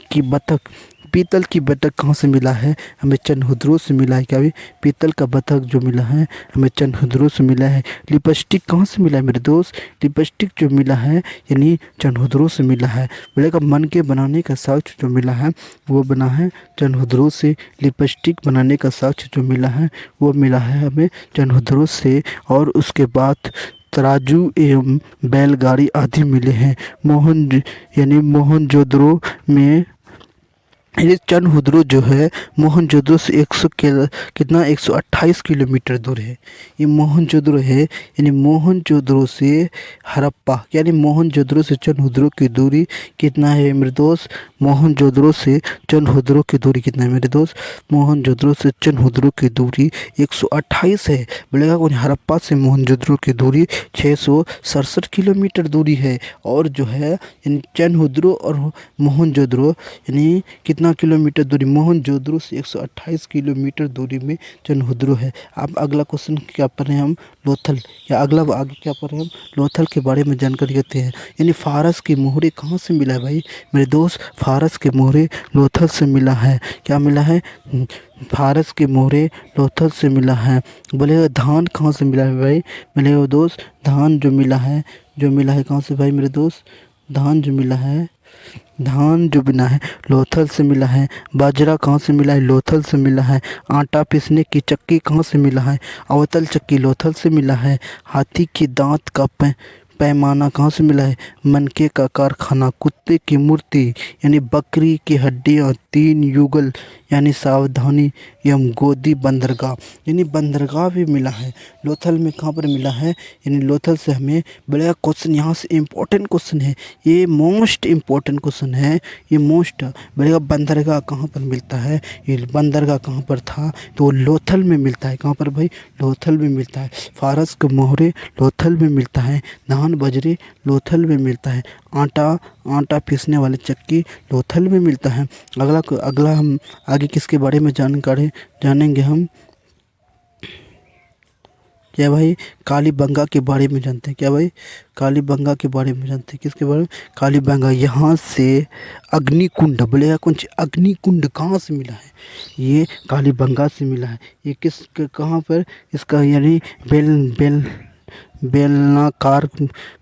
की बतख कहाँ से मिला है? हमें चनहुद्रो से मिला है। क्या भी? पीतल का बतख जो मिला है हमें चनहुद्रो से मिला है। लिपस्टिक कहाँ से मिला है मेरे दोस्त? लिपस्टिक जो मिला है यानी चनहुद्रो से मिला है। बोलेगा मन के बनाने का साक्ष्य जो मिला है वो बना है चनहुद्रो से। लिपस्टिक बनाने का साक्ष्य जो मिला है वो मिला है हमें चनहुद्रो से। और उसके बाद तराजू एवं बैलगाड़ी आदि मिले हैं मोहनजोदड़ो में। ये चनहुद्रो जो है मोहनजोदड़ो से 128 किलोमीटर दूर है। ये मोहनजोदड़ो है यानी मोहनजोदड़ो से हड़प्पा यानी मोहनजोदड़ो से चनहुद्रो की दूरी कितना है मेरे दोस्त? मोहनजोदड़ो से चनहुद्रो की दूरी कितना है मेरे दोस्त? मोहनजोदड़ो से चनहुद्रो की दूरी 128 है। बोलेगा कौन? हड़प्पा से मोहनजोदड़ो की दूरी 667 किलोमीटर दूरी है। और जो है यानी चनहुद्रो और मोहनजोदड़ो यानी कितना किलोमीटर दूरी? मोहनजोदड़ो से 128 किलोमीटर दूरी में चनहुद्रो है। अब अगला क्वेश्चन क्या पढ़ रहे हैं हम? लोथल। या आगे क्या पढ़ रहे हैं हम? लोथल के बारे में जानकारी देते हैं। यानी फारस के मोहरे कहाँ से मिला है भाई मेरे दोस्त? फारस के मोहरे लोथल से मिला है। क्या मिला है? फारस के मोहरे लोथल से मिला है। बोले धान कहाँ से मिला है भाई मेरे दोस्त? धान जो मिला है कहाँ से भाई मेरे दोस्त? धान जो बिना है लोथल से मिला है। बाजरा कहाँ से मिला है? लोथल से मिला है। आटा पीसने की चक्की कहाँ से मिला है? अवतल चक्की लोथल से मिला है। हाथी के दांत का पैमाना कहाँ से मिला है? मनके का कारखाना। कुत्ते की मूर्ति यानी बकरी की हड्डियाँ, 3 युगल यानी सावधानी एवं गोदी बंदरगाह यानी बंदरगाह भी मिला है। लोथल में कहाँ पर मिला है? यानी लोथल से हमें बड़ा क्वेश्चन, यहाँ से इम्पोर्टेंट क्वेश्चन है, ये मोस्ट इम्पोर्टेंट क्वेश्चन है। ये मोस्ट बड़ेगा बंदरगाह कहाँ पर मिलता है? ये बंदरगाह कहाँ पर था? तो वो लोथल में मिलता है। कहाँ पर भाई? लोथल में मिलता है। फारस के मोहरे लोथल में मिलता है। धान बजरे लोथल में मिलता है। आटा पीसने वाली चक्की लोथल में मिलता है। अगला हम आगे किसके बारे में जानकारी जानेंगे हम? क्या भाई? कालीबंगा के बारे में जानते हैं। क्या भाई? कालीबंगा के बारे में जानते हैं। किसके बारे में? कालीबंगा। यहाँ से अग्निकुंड, बोलेगा कुछ अग्निकुंड कहाँ से मिला है? ये कालीबंगा से मिला है। ये कहाँ पर? इसका यानी बेलनाकार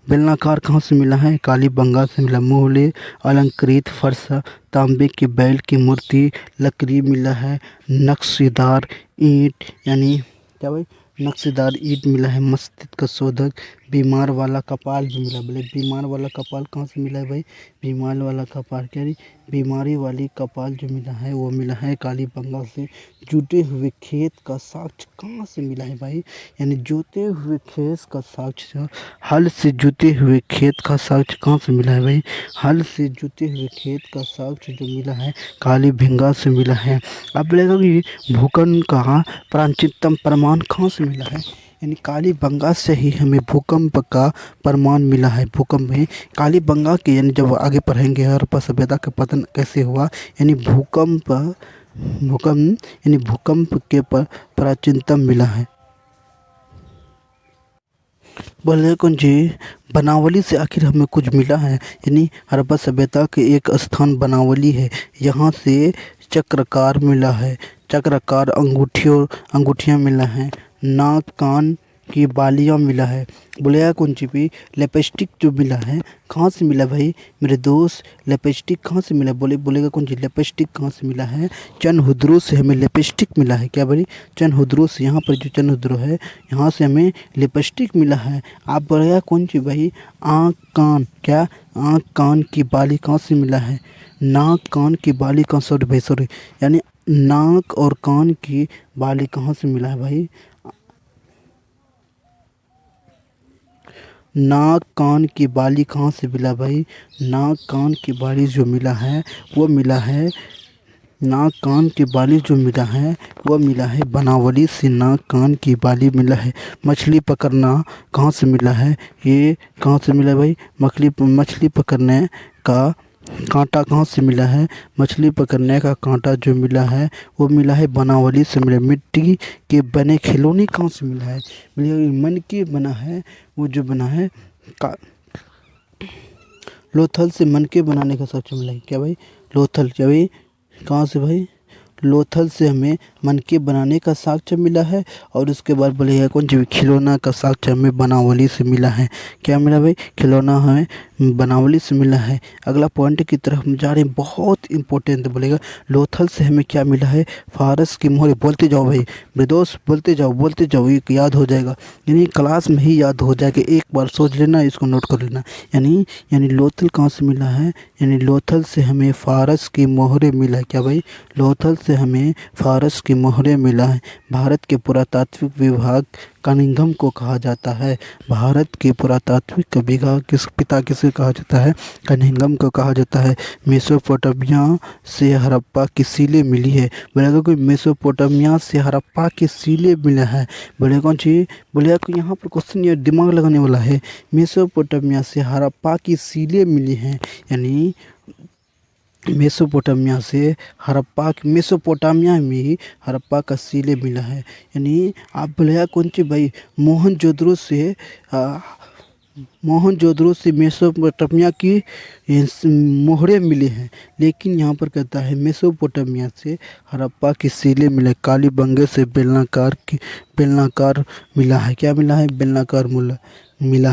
बेलनाकार कहाँ से मिला है? कालीबंगा से मिला। मोहले अलंकृत फर्श, तांबे के बैल की मूर्ति, लकड़ी मिला है। नक्शेदार ईंट यानी क्या भाई? नक्शेदार ईंट मिला है। मस्जिद का शोधक, बीमार वाला कपाल भी मिला। बोले बीमार वाला कपाल कहाँ से मिला है भाई? बीमार वाला कपाल क्या री? बीमारी वाली कपाल जो मिला है वो मिला है कालीबंगा से। जुटे हुए खेत का साक्ष्य कहाँ से मिला है भाई? यानी जोते हुए खेत का साक्ष्य, हल से जुते हुए खेत का साक्ष्य कहाँ से मिला है भाई? हल से जुते हुए खेत का साक्ष्य जो मिला है कालीबंगा से मिला है। अब बोलेगा कि भूकंप का प्राचीनतम प्रमाण कहाँ से मिला है? यानी कालीबंगा से ही हमें भूकंप का प्रमाण मिला है। भूकंप में कालीबंगा के, यानी जब आगे पढ़ेंगे हड़प्पा सभ्यता का पतन कैसे हुआ, यानी भूकंप यानी भूकंप के प्राचीनतम मिला है। बोले कौन जी? बनावली से आखिर हमें कुछ मिला है? यानी हड़प्पा सभ्यता के एक स्थान बनावली है, यहाँ से चक्राकार मिला है। चक्राकार अंगूठियाँ मिला है। नाक कान की बालियाँ मिला है। बोले कौन सी भी? लिपस्टिक जो मिला है कहाँ से मिला भाई मेरे दोस्त? लिपस्टिक कहाँ से मिला? बोलेगा कौन सी? लिपस्टिक कहाँ से मिला है? चनहुद्रो से हमें लिपस्टिक मिला है। क्या भाई? चनहुद्रो से, यहाँ पर जो चनहुद्रो है यहाँ से हमें लिपस्टिक मिला है। आप बोलेगा कौन सी भाई? आँख कान, क्या? आँख कान की बाली कहाँ से मिला है? नाक कान की बाली कहाँ, सॉरी भाई सॉरी, यानी नाक और कान की बाली कहाँ से मिला है भाई? नाक कान की बाली कहाँ से मिला भाई? नाक कान की बाली जो मिला है वो मिला है, नाक कान की बाली जो मिला है वो मिला है बनावली से। नाक कान की बाली मिला है। मछली पकड़ना कहाँ से मिला है? ये कहाँ से मिला है भाई? मछली पकड़ने का कांटा कहाँ से मिला है? मछली पकड़ने का कांटा जो मिला है वो मिला है बनावली से मिला। मिट्टी के बने खिलौने कहाँ से मिला है? मन के बना है वो जो बना है का लोथल से मन के बनाने का साक्ष्य मिला है। क्या भाई? लोथल, क्या भाई? कहाँ से भाई? लोथल से हमें मनके बनाने का साक्ष्य मिला है। और उसके बाद बोले कौन सी? खिलौना का साक्ष्य हमें बनावली से मिला है। क्या मिला भाई? खिलौना हमें बनावली से मिला है। अगला पॉइंट की तरफ हम जा रहे हैं, बहुत इंपॉर्टेंट बोलेगा। लोथल से हमें क्या मिला है? फारस की मोहर। बोलते जाओ भाई मेरे दोस्त, बोलते जाओ, ये याद हो जाएगा, यानी क्लास में ही याद हो जाएगा। एक बार सोच लेना, इसको नोट कर लेना। यानी लोथल कहाँ से मिला है? यानी लोथल से हमें फारस की मोहरें मिला है। क्या भाई? लोथल से हमें फारस की मोहरें मिला है। भारत के पुरातात्विक विभाग कनिंघम को कहा जाता है। भारत के पुरातात्विक विभाग पिता किसे कहा जाता है? कनिंघम को कहा जाता है। मेसोपोटामिया से हड़प्पा की सीलें मिली है। बोलेगा कोई? मेसोपोटामिया से हड़प्पा की सीलें मिला है। बोले कौन सी? बोलेगा कोई? यहाँ पर क्वेश्चन ये दिमाग लगाने वाला है। मेसोपोटामिया से हड़प्पा की सीलें मिली हैं, यानी मेसोपोटामिया से हड़प्पा, मेसोपोटामिया में ही हड़प्पा का सीले मिला है। यानी आप बोलेगा कौन सी भाई? मोहनजोदड़ो से मेसोपोटामिया की मोहरें मिली हैं, लेकिन यहाँ पर कहता है मेसोपोटामिया से हड़प्पा की सीले मिले। कालीबंगा से बेलनाकार मिला है। क्या मिला है? बेलनाकार मिला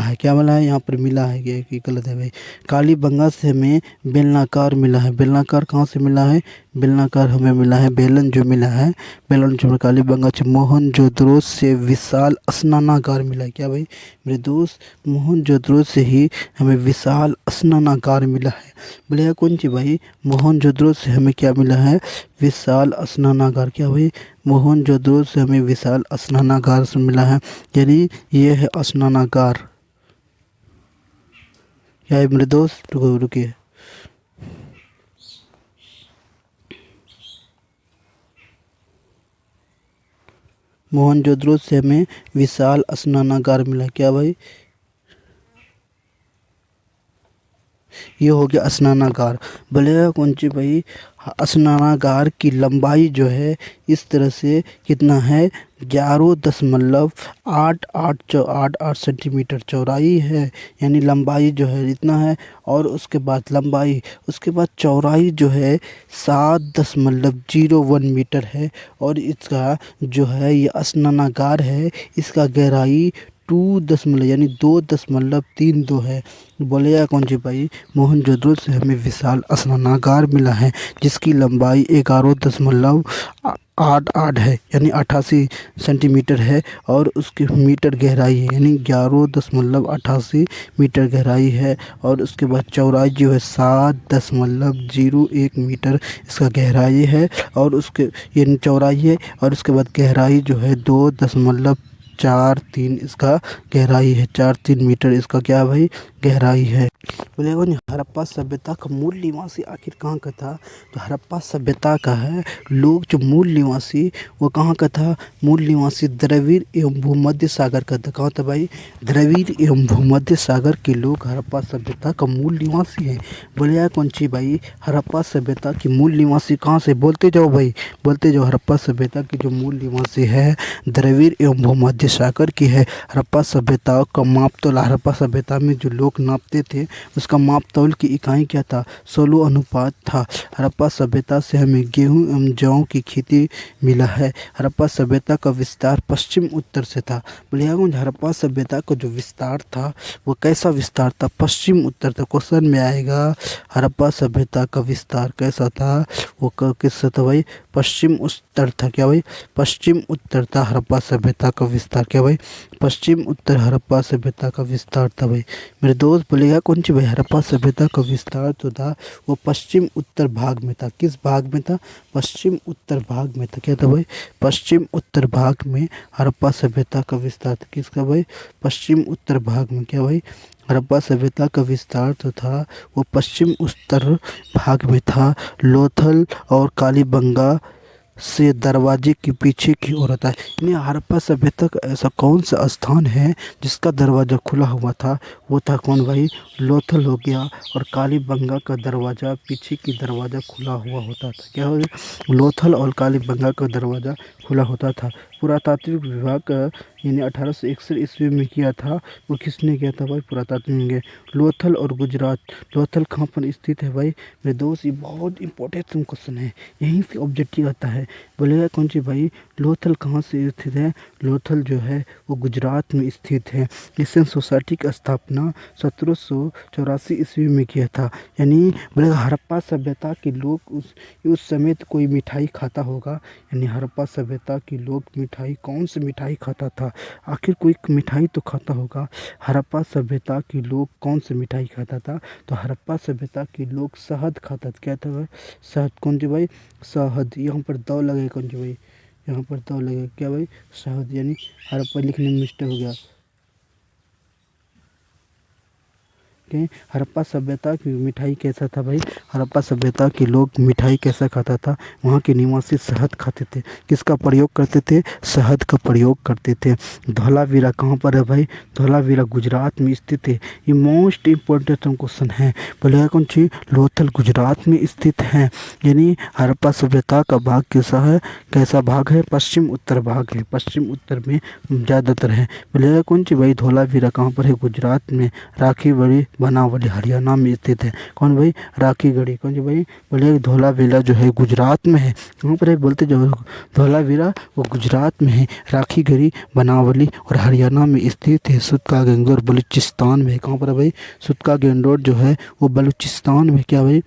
है। क्या मिला है? यहाँ पर मिला है, ये गलत है भाई। कालीबंगा से हमें बेलनाकार मिला है। बेलनाकार कहाँ से मिला है? बेलनाकार हमें मिला है, बेलन जो मिला है, बेलन जो कालीबंगा से। मोहनजोदड़ो से विशाल स्नानागार मिला है। क्या भाई मेरे दोस्त? मोहनजोदड़ो से ही हमें विशाल स्नानागार मिला है। बोले कौन सी भाई? मोहनजोदड़ो से हमें क्या मिला है? विशाल स्नानागार। क्या भाई? मोहनजोदड़ो से हमें विशाल स्नानागार से मिला है, यानी ये है स्नानागार। क्या है मेरे दोस्त? रुकिए, मोहनजोदड़ो से हमें विशाल स्नानागार मिला। क्या भाई? ये हो गया स्नानागार। बोलेगा कौन सी भाई? स्नानागार की लंबाई जो है इस तरह से कितना है? 11.8888 सेंटीमीटर चौड़ाई है, यानी लंबाई जो है इतना है। और उसके बाद चौड़ाई जो है 7.01 मीटर है। और इसका जो है ये स्नानागार है, इसका गहराई 2.32 है। बोलेगा कौन जी भाई, मोहनजोदड़ो से हमें विशाल स्नानागार मिला है जिसकी लंबाई 11.88 है यानी 88 सेंटीमीटर है और उसकी मीटर गहराई है यानी 11.88 मीटर गहराई है और उसके बाद चौड़ाई जो है 7.01 मीटर इसका गहराई है और उसके ये चौड़ाई है और उसके बाद गहराई जो है 2.43 इसका गहराई है, 43 मीटर इसका क्या भाई गहराई है। बोलेगा नहीं हड़प्पा सभ्यता का मूल निवासी आखिर कहाँ का था, तो हड़प्पा सभ्यता का है लोग जो मूल निवासी वो कहाँ का था, मूल निवासी द्रविड़ एवं भूमध्य सागर का था। कहाँ था भाई, द्रविड़ एवं भूमध्य सागर के लोग हड़प्पा सभ्यता का मूल निवासी है। बोलेगा कौन सी भाई, हड़प्पा सभ्यता की मूल निवासी कहाँ से, बोलते जाओ भाई बोलते जाओ। हड़प्पा सभ्यता की जो मूल निवासी है द्रविड़ एवं भूमध्य सागर की है। हड़प्पा सभ्यता का मापतोल, हड़प्पा सभ्यता में जो लोग नापते थे उसका मापतौल की इकाई क्या था, 16 अनुपात था। हड़प्पा सभ्यता से हमें गेहूं एवं जौ की खेती मिला है। हड़प्पा सभ्यता का विस्तार पश्चिम उत्तर से था। बोलिएगा हड़प्पा सभ्यता का जो विस्तार था वो कैसा विस्तार था, पश्चिम उत्तर था। क्वेश्चन में आएगा हड़प्पा सभ्यता का विस्तार कैसा था, वो किससे था भाई, पश्चिम उत्तर था। क्या भाई, पश्चिम उत्तर था हड़प्पा सभ्यता का विस्तार। क्या भाई, पश्चिम उत्तर हड़प्पा सभ्यता का विस्तार था भाई। मेरे दोस्त बोलेगा कौन सी भाई, हड़प्पा सभ्यता का विस्तार जो था वो पश्चिम उत्तर भाग में था। किस भाग में था, पश्चिम उत्तर भाग में था। क्या था भाई, पश्चिम उत्तर भाग में हड़प्पा सभ्यता का विस्तार था। किसका भाई, पश्चिम उत्तर भाग में। क्या भाई, हड़प्पा सभ्यता का विस्तार जो था वो पश्चिम उत्तर भाग में था। लोथल और कालीबंगा से दरवाजे के पीछे की ओर होता है। यानी हड़प्पा सभ्यता का ऐसा कौन सा स्थान है जिसका दरवाज़ा खुला हुआ था, वो था कौन भाई, लोथल हो गया और कालीबंगा का दरवाज़ा पीछे की दरवाज़ा खुला हुआ होता था। क्या हो गया, लोथल और कालीबंगा का दरवाज़ा खुला होता था। पुरातात्विक विभाग यानी 1861 ईस्वी में किया था, वो किसने किया था भाई, पुरातात्विक में। लोथल और गुजरात, लोथल कहाँ पर स्थित है भाई मेरे दोस्त, ये बहुत इंपॉर्टेंट क्वेश्चन है, यहीं से ऑब्जेक्टिव आता है। बोलेगा कौन सी भाई, लोथल कहाँ से स्थित है, लोथल जो है वो गुजरात में स्थित है। मिशन सोसाइटी की स्थापना 1784 ईस्वी में किया था। यानी बोलेगा हड़प्पा सभ्यता के लोग उस समय तो कोई मिठाई खाता होगा, यानी हड़प्पा सभ्यता के लोग मिठाई, कौन सी मिठाई खाता था, आखिर कोई मिठाई तो खाता होगा। हड़प्पा सभ्यता के लोग कौन सी मिठाई खाता था, तो हड़प्पा सभ्यता के लोग शहद खाता था। क्या था भाई, शहद। कौन सी भाई, शहद। यहाँ पर दौ लगे कौन सी भाई, यहाँ पर दौ लगे क्या भाई, शहद। यानी हड़प्पा लिखने में मिस्टेक हो गया। हड़प्पा सभ्यता की मिठाई कैसा था भाई, हड़प्पा सभ्यता के लोग मिठाई कैसा खाता था, वहाँ के निवासी शहद खाते थे। किसका प्रयोग करते थे, शहद का प्रयोग करते थे। धौलावीरा कहाँ पर है भाई, धौलावीरा गुजरात में स्थित है। ये मोस्ट इम्पोर्टेंट क्वेश्चन है। बोलेगा कौन सी, लोथल गुजरात में स्थित है। यानी हड़प्पा सभ्यता का भाग कैसा है, कैसा भाग है, पश्चिम उत्तर भाग है, पश्चिम उत्तर में ज़्यादातर है। बोलेगा कौन सी भाई, धौलावीरा कहाँ पर है, गुजरात में। राखी बड़ी बनावली हरियाणा में स्थित है। कौन भाई, राखी गढ़ी। कौन जी भाई, बोले धौलावीरा जो है गुजरात में है। कहाँ पर है, बोलते जो धौलावीरा वो गुजरात में है। राखी गढ़ी बनावली और हरियाणा में स्थित है। सुतका गंगोर बलूचिस्तान में। कहाँ पर है भाई, सुतका गंगोर जो है वो बलूचिस्तान में। क्या भाई,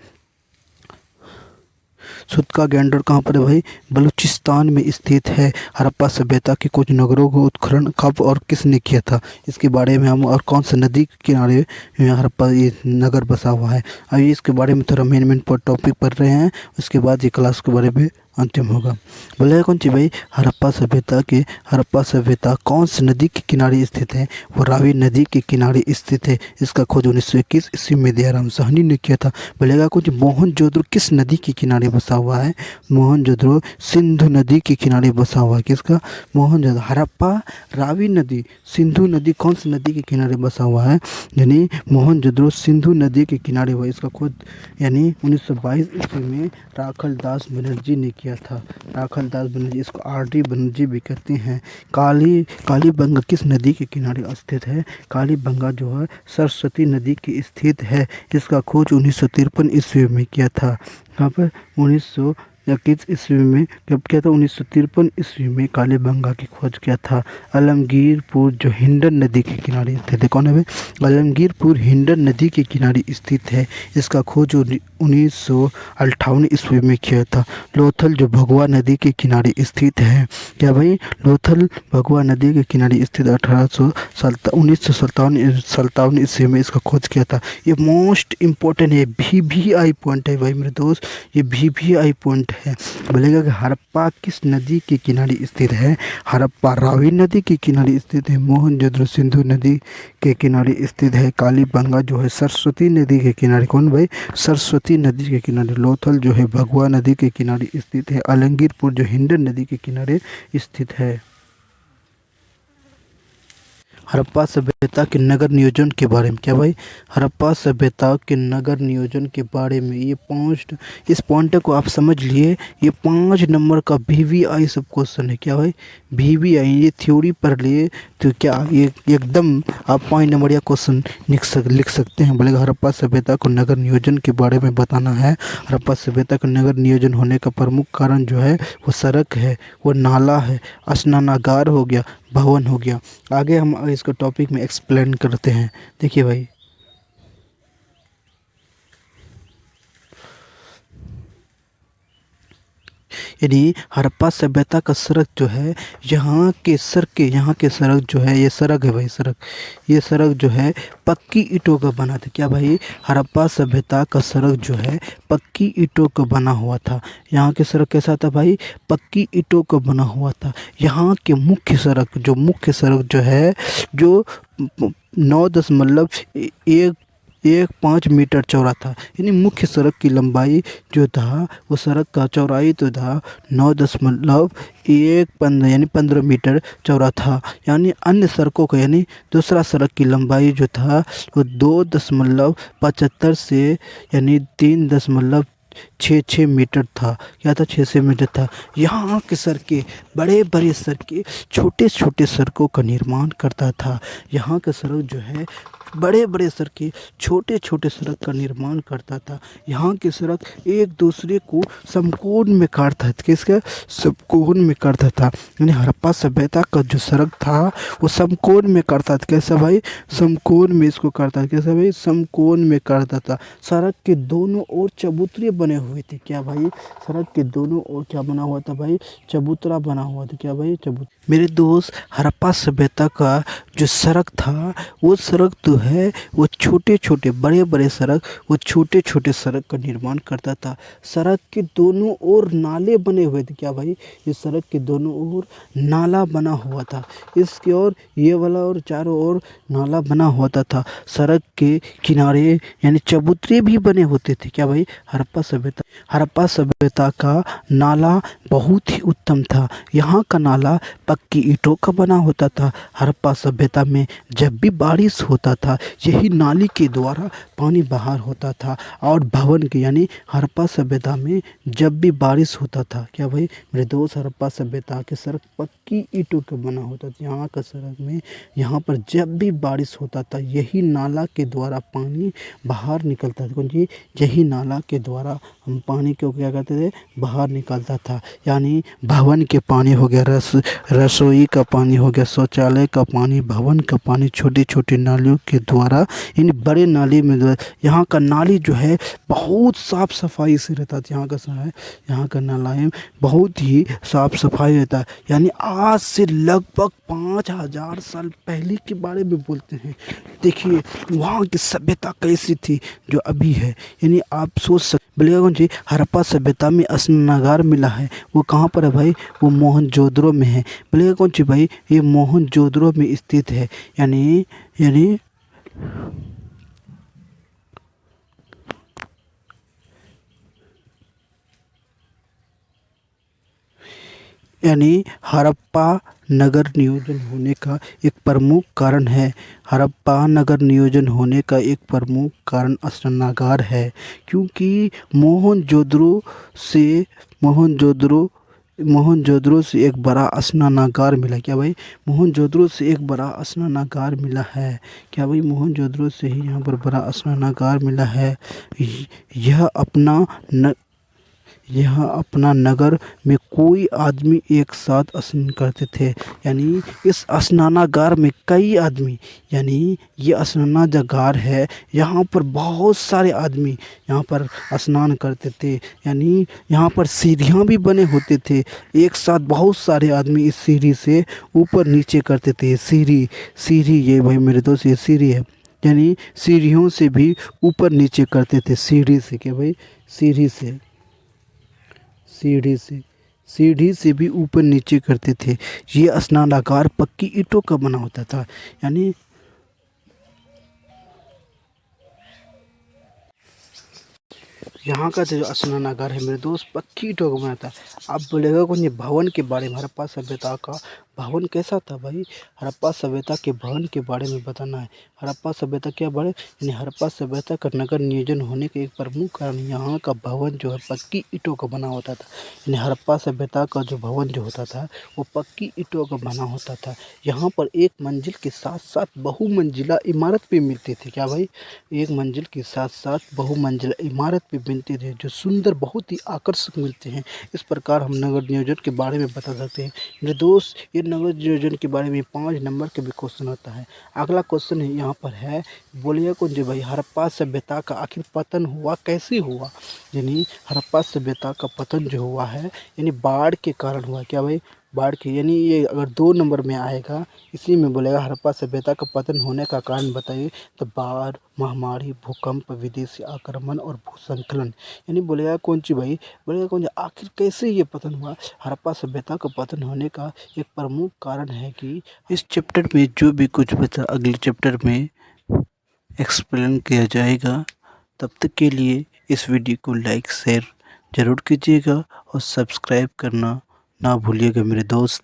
सुतका गैंडर कहाँ पर है भाई, बलूचिस्तान में स्थित है। हड़प्पा सभ्यता के कुछ नगरों को उत्खनन कब और किसने किया था, इसके बारे में हम, और कौन सा नदी के किनारे हड़प्पा ये नगर बसा हुआ है, अभी इसके बारे में थोड़ा मेन टॉपिक पढ़ रहे हैं, उसके बाद ये क्लास के बारे में अंतिम होगा। बोलेगा कौन सी भाई, हड़प्पा सभ्यता कौन सी नदी के किनारे स्थित है, वो रावी नदी के किनारे स्थित है। इसका खोज 1921 ईस्वी में दयाराम साहनी ने किया था। बोलेगा कौन सी, मोहनजोदड़ो किस नदी के किनारे बसा हुआ है, मोहनजोदड़ो सिंधु नदी के किनारे बसा हुआ है। किसका, मोहनजोदड़ो। हड़प्पा रावी नदी, सिंधु नदी कौन सी नदी के किनारे बसा हुआ है, यानी मोहनजोदड़ो सिंधु नदी के किनारे हुआ। इसका खोज यानी 1922 ईस्वी में राखलदास बनर्जी ने किया था। राखलदास बनर्जी, इसको आर.डी. बनर्जी भी कहते हैं। कालीबंगा किस नदी के किनारे स्थित है, कालीबंगा जो है सरस्वती नदी की स्थित है। इसका खोज 1953 ईस्वी में किया था। कहाँ पर, 1900 या किस ईस्वी में कब किया था? 1953 ईस्वी में कालीबंगा की खोज किया था। आलमगीरपुर जो हिंडन नदी के किनारे स्थित है, कौन है भाई? आलमगीरपुर हिंडन नदी के किनारे स्थित है। इसका खोज 1958 ईस्वी में किया था। लोथल जो भगवा नदी के किनारे स्थित है, क्या भाई? लोथल भगवा नदी के किनारे स्थित 1957 ईस्वी में इसका खोज किया था। ये मोस्ट इम्पोर्टेंट है, VVI पॉइंट है भाई मेरे दोस्त, ये VVI पॉइंट है। बोलेगा कि हड़प्पा किस नदी के किनारे स्थित है? हड़प्पा रावी नदी के किनारे स्थित है। मोहनजोदड़ो सिंधु नदी के किनारे स्थित है। कालीबंगा जो है सरस्वती नदी के किनारे, कौन भाई? सरस्वती नदी के किनारे। लोथल जो है भगवा नदी के किनारे स्थित है। आलमगीरपुर जो हिंडन नदी के किनारे स्थित है। हड़प्पा सभ्यता के नगर नियोजन के बारे में, क्या भाई? हड़प्पा सभ्यता के नगर नियोजन के बारे में ये इस पॉइंट को आप समझ लिए। ये 5 नंबर का VVI सब क्वेश्चन है, क्या भाई? VVI ये थ्योरी पढ़ लिए तो क्या ये एकदम आप 5 नंबर या क्वेश्चन लिख सकते हैं। बोलेगा हड़प्पा सभ्यता को नगर नियोजन के बारे में बताना है। हड़प्पा सभ्यता का नगर नियोजन होने का प्रमुख कारण जो है वो सड़क है, वो नाला है, स्नानागार हो गया, भवन हो गया। आगे हम इसको टॉपिक में एक्सप्लेन करते हैं। देखिए भाई, यानी हड़प्पा सभ्यता का सड़क जो है, यहाँ के सड़क जो है, ये सड़क है भाई, ये सड़क जो है पक्की ईंटों का बना था। क्या भाई? हड़प्पा सभ्यता का सड़क जो है पक्की ईंटों का बना हुआ था। यहाँ के सड़क कैसा था भाई? पक्की ईंटों का बना हुआ था। यहाँ के मुख्य सड़क जो है जो 9.15 मीटर चौड़ा था। यानी मुख्य सड़क की लंबाई जो था, वो सड़क का चौड़ाई तो था 9.15 यानी 15 मीटर चौड़ा था। यानी अन्य सड़कों का, यानी दूसरा सड़क की लंबाई जो था वो 2.75 से यानी 3.66 मीटर था। क्या था? 6 मीटर था। यहाँ के सड़कें बड़े बड़े सड़कें छोटे छोटे सड़कों का निर्माण करता था। यहाँ का सड़क जो है बड़े बड़े सड़कें छोटे छोटे सड़क का निर्माण करता था। यहाँ की सड़क एक दूसरे को समकोण में काटता था। किसका? समकोण में काटता था। यानी हड़प्पा सभ्यता का जो सड़क था वो समकोण में काटता था। कैसा भाई? समकोण में इसको काटता था। कैसा भाई? समकोण में काटता था। सड़क के दोनों ओर चबूतरे बने हुए थे। क्या भाई? सड़क के दोनों ओर क्या बना हुआ था भाई? चबूतरा बना हुआ था। क्या भाई? चबूतरा। मेरे दोस्त, हड़प्पा सभ्यता का जो सड़क था, वो सड़क तो है वो छोटे छोटे, बड़े बड़े सड़क, वो छोटे छोटे सड़क का निर्माण करता था। सड़क के दोनों ओर नाले बने हुए थे। क्या भाई? इस सड़क के दोनों ओर नाला बना हुआ था। इसके ओर ये वाला और चारों ओर नाला बना होता था। सड़क के किनारे यानी चबूतरे भी बने होते थे। क्या भाई? हड़प्पा सभ्यता का नाला बहुत ही उत्तम था। यहाँ का नाला पक्की ईंटों का बना होता था। हड़प्पा सभ्यता में जब भी बारिश होता था, यही नाली के द्वारा पानी बाहर होता था। और भवन के, यानी हड़प्पा सभ्यता में जब भी बारिश होता था, क्या भाई मेरे दोस्त, हड़प्पा सभ्यता के सड़क पक्की ईंटों का बना होता था। यहाँ का सड़क में, यहाँ पर जब भी बारिश होता था, यही नाला के द्वारा पानी बाहर निकलता था। कौन जी? यही नाला के द्वारा हम पानी को क्या कहते थे? बाहर निकलता था। यानी भवन के पानी हो गया, रसोई का पानी हो गया, शौचालय का पानी, भवन का पानी, छोटी छोटी नालियों के द्वारा, इन बड़े नाली में यहाँ का नाली जो है बहुत साफ सफाई से रहता था। यहाँ का नाला बहुत ही साफ सफाई रहता है। यानी आज से लगभग 5000 साल पहले के बारे में बोलते हैं। देखिए वहाँ की सभ्यता कैसी थी जो अभी है। यानी आप सोच सकते, बोलेगा कौन जी? हड़प्पा सभ्यता में स्नानागार मिला है। वो कहाँ पर है भाई? वो मोहनजोदड़ो में है। बोलेगा कौन सी भाई? ये मोहनजोदड़ो में स्थित है। यानी हड़प्पा नगर नियोजन होने का एक प्रमुख कारण है। हड़प्पा नगर नियोजन होने का एक प्रमुख कारण स्नानागार है। क्योंकि मोहनजोदड़ो से एक बड़ा स्नानागार मिला। क्या भाई? मोहनजोदड़ो से एक बड़ा स्नानागार मिला है। क्या भाई? मोहनजोदड़ो से ही यहाँ पर बड़ा स्नानागार मिला है। यह अपना यहाँ अपना नगर में कोई आदमी एक साथ स्नान करते थे। यानी इस स्नानागार में कई आदमी, यानी ये स्नानागार है, यहाँ पर बहुत सारे आदमी यहाँ पर स्नान करते थे। यानी यहाँ पर सीढ़ियाँ भी बने होते थे, एक साथ बहुत सारे आदमी इस सीढ़ी से ऊपर नीचे करते थे। सीढ़ी सीढ़ी ये भाई मेरे दोस्त, ये सीढ़ी है, यानी सीढ़ियों से भी ऊपर नीचे करते थे। सीढ़ी से क्या भाई, सीढ़ी से, सीढ़ी से, सीढ़ी से भी ऊपर नीचे करते थे। ये स्नानागार पक्की ईंटों का बना होता था। यानी यहाँ का जो स्नानागार है मेरे दोस्त पक्की ईंटों का बना था। आप बोलेगा कौन ये भवन के बारे में, हड़प्पा सभ्यता का भवन कैसा था भाई? हड़प्पा सभ्यता के भवन के बारे में बताना है। हड़प्पा सभ्यता क्या बारे, यानी हड़प्पा सभ्यता का नगर नियोजन होने के एक प्रमुख कारण यहाँ का भवन जो है पक्की ईंटों का बना होता था। यानी हड़प्पा सभ्यता का जो भवन जो होता था वो पक्की ईंटों का बना होता था। यहाँ पर एक मंजिल के साथ साथ बहुमंजिला इमारत भी मिलती थी। क्या भाई, एक मंजिल के साथ साथ बहुमंजिला इमारत भी मिलते थे जो सुंदर बहुत ही आकर्षक मिलते हैं। इस प्रकार हम नगर नियोजन के बारे में बता सकते हैं मेरे दोस्त। ये नगर नियोजन के बारे में 5 नंबर के भी क्वेश्चन आता है। अगला क्वेश्चन है यहाँ पर है, बोलिए कौन जी भाई, हड़प्पा सभ्यता का आखिर पतन हुआ कैसे हुआ? यानी हड़प्पा सभ्यता का पतन जो हुआ है यानी बाढ़ के कारण हुआ। क्या भाई, बाढ़ के, यानी ये अगर 2 नंबर में आएगा, इसी में बोलेगा हड़प्पा सभ्यता का पतन होने का कारण बताइए, तो बाढ़, महामारी, भूकंप, विदेशी आक्रमण और भूस्खलन। यानी बोलेगा कौन सी भाई, बोलेगा कौन सी आखिर कैसे ये पतन हुआ? हड़प्पा सभ्यता का पतन होने का एक प्रमुख कारण है कि इस चैप्टर में जो भी कुछ बचा अगले चैप्टर में एक्सप्लेन किया जाएगा। तब तक के लिए इस वीडियो को लाइक शेयर ज़रूर कीजिएगा और सब्सक्राइब करना ना भूलिएगा मेरे दोस्त।